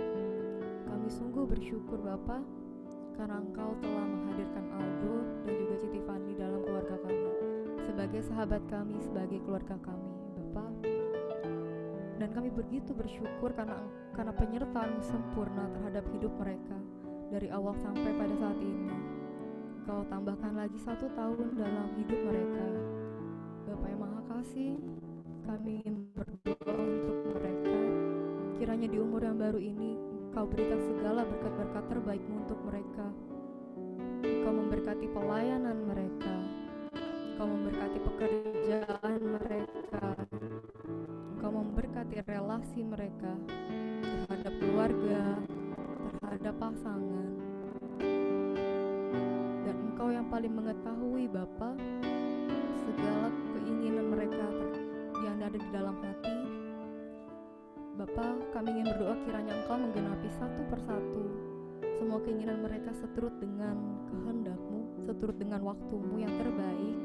kami sungguh bersyukur Bapak karena Engkau telah menghadirkan Aldo dan juga Citifani dalam keluarga kami, sebagai sahabat kami, sebagai keluarga kami Bapak. Dan kami begitu bersyukur karena penyertaan sempurna terhadap hidup mereka dari awal sampai pada saat ini. Kau tambahkan lagi 1 tahun dalam hidup mereka. Bapak yang Maha Kasih, kami ingin berdoa untuk mereka. Kiranya di umur yang baru ini, Kau berikan segala berkat-berkat terbaik-Mu untuk mereka. Kau memberkati pelayanan mereka. Kau memberkati pekerjaan mereka. Kau memberkati relasi mereka terhadap keluarga, terhadap pasangan. Dan Engkau yang paling mengetahui Bapa segala keinginan mereka yang ada di dalam hati. Bapa, kami ingin berdoa kiranya Engkau menggenapi satu persatu semua keinginan mereka seturut dengan kehendak-Mu, seturut dengan waktu-Mu yang terbaik.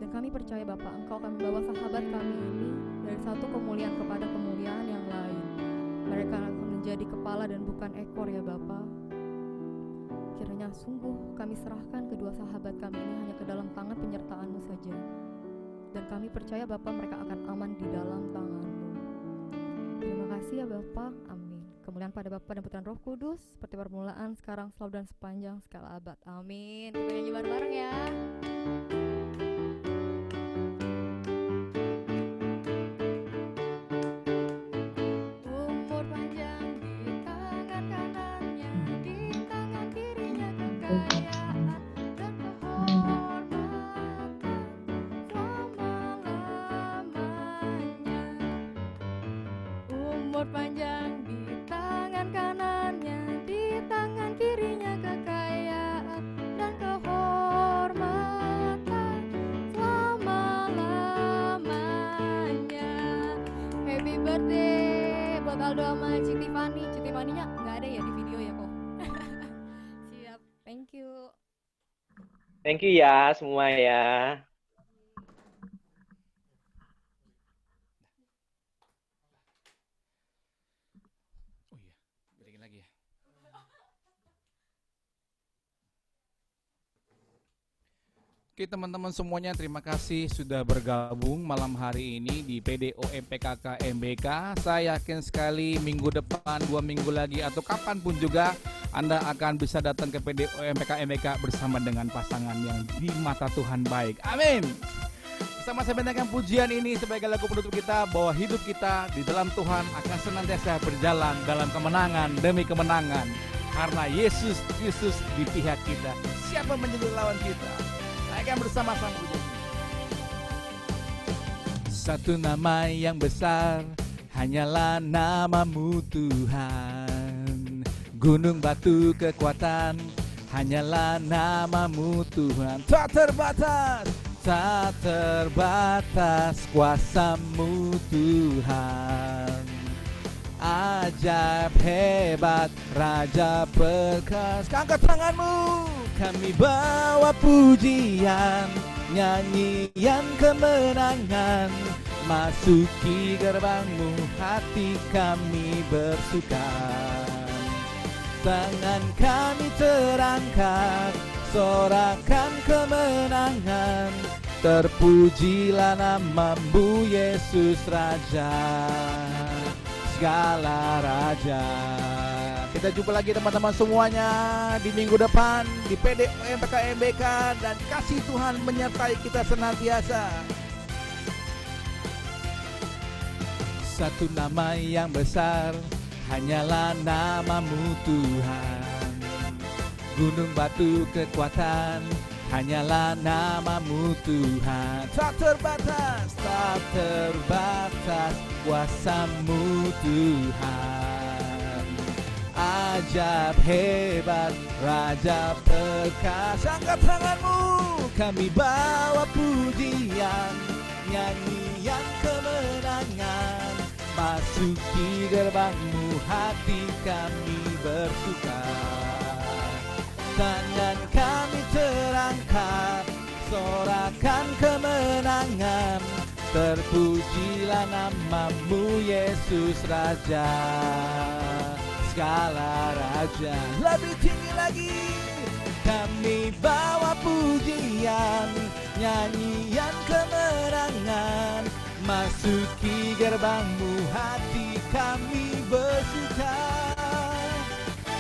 Dan kami percaya Bapa, Engkau akan membawa sahabat kami ini dari satu kemuliaan kepada kemuliaan yang lain. Mereka akan menjadi kepala dan bukan ekor ya Bapa. Kiranya sungguh kami serahkan kedua sahabat kami ini hanya ke dalam tangan penyertaan-Mu saja. Dan kami percaya Bapa, mereka akan aman di dalam tangan-Mu. Terima kasih ya Bapa, amin. Kemuliaan pada Bapa dan Putra dan Roh Kudus, seperti permulaan, sekarang, selalu dan sepanjang segala abad. Amin. Kita nyanyi bareng-bareng ya. Umur panjang di tangan kanannya, di tangan kirinya kekayaan dan kehormatan selama-lamanya. Umur panjang di tangan kanannya, di tangan kirinya kekayaan dan kehormatan selama-lamanya. Happy birthday buat Aldo sama Citifani. Citifaninya nggak ada ya di video ya kok. Siap, thank you. Thank you ya semua ya. Oh iya, balikin lagi ya. Oke teman-teman semuanya, terima kasih sudah bergabung malam hari ini di PDOM PKK MBK. Saya yakin sekali minggu depan, 2 minggu lagi, atau kapanpun juga Anda akan bisa datang ke PDOM PKK MBK bersama dengan pasangan yang di mata Tuhan baik. Amin. Bersama saya bentangkan pujian ini sebagai lagu penutup kita, bahwa hidup kita di dalam Tuhan akan senantiasa berjalan dalam kemenangan demi kemenangan. Karena Yesus Kristus di pihak kita. Siapa menjadi lawan kita? Akan bersama-sama. Satu nama yang besar, hanyalah nama-Mu Tuhan. Gunung batu kekuatan, hanyalah nama-Mu Tuhan. Tak terbatas, tak terbatas kuasa-Mu Tuhan. Ajaib hebat, Raja perkasa. Angkat tanganmu, kami bawa pujian, nyanyian kemenangan. Masuki gerbang-Mu, hati kami bersuka. Tangan kami terangkat, sorakan kemenangan. Terpujilah nama-Mu Yesus Raja, segala raja. Kita jumpa lagi teman-teman semuanya di minggu depan di PDOM PKK MBK, dan kasih Tuhan menyertai kita senantiasa. Satu nama yang besar, hanyalah nama-Mu Tuhan. Gunung batu kekuatan, hanyalah nama-Mu Tuhan. Tak terbatas, tak terbatas kuasa-Mu Tuhan. ajaib hebat, Raja perkasa. Angkat tanganmu, kami bawa pujian, nyanyian kemenangan, masuki gerbangmu, hati kami bersuka. Tangan kami terangkat, sorakan kemenangan, terpujilah namamu Yesus Raja, segala raja. Lebih tinggi lagi, kami bawa pujian, nyanyian kemenangan, masuki gerbangmu, hati kami bersuka.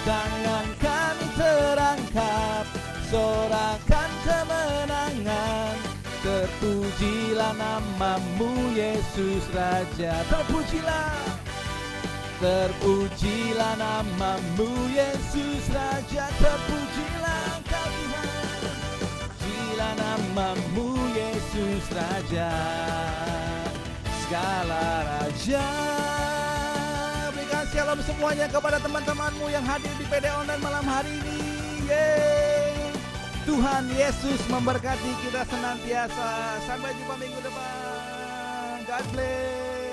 Tangan kami terangkat, sorakan kemenangan, terpujilah namamu Yesus Raja. Terpujilah, terpujilah namamu Yesus Raja. Terpujilah Engkau Tuhan, terpujilah namamu Yesus Raja, segala raja. Berikan shalom semuanya kepada teman-temanmu yang hadir di PD Online malam hari ini. Yeay. Tuhan Yesus memberkati kita senantiasa. Sampai jumpa minggu depan. God bless.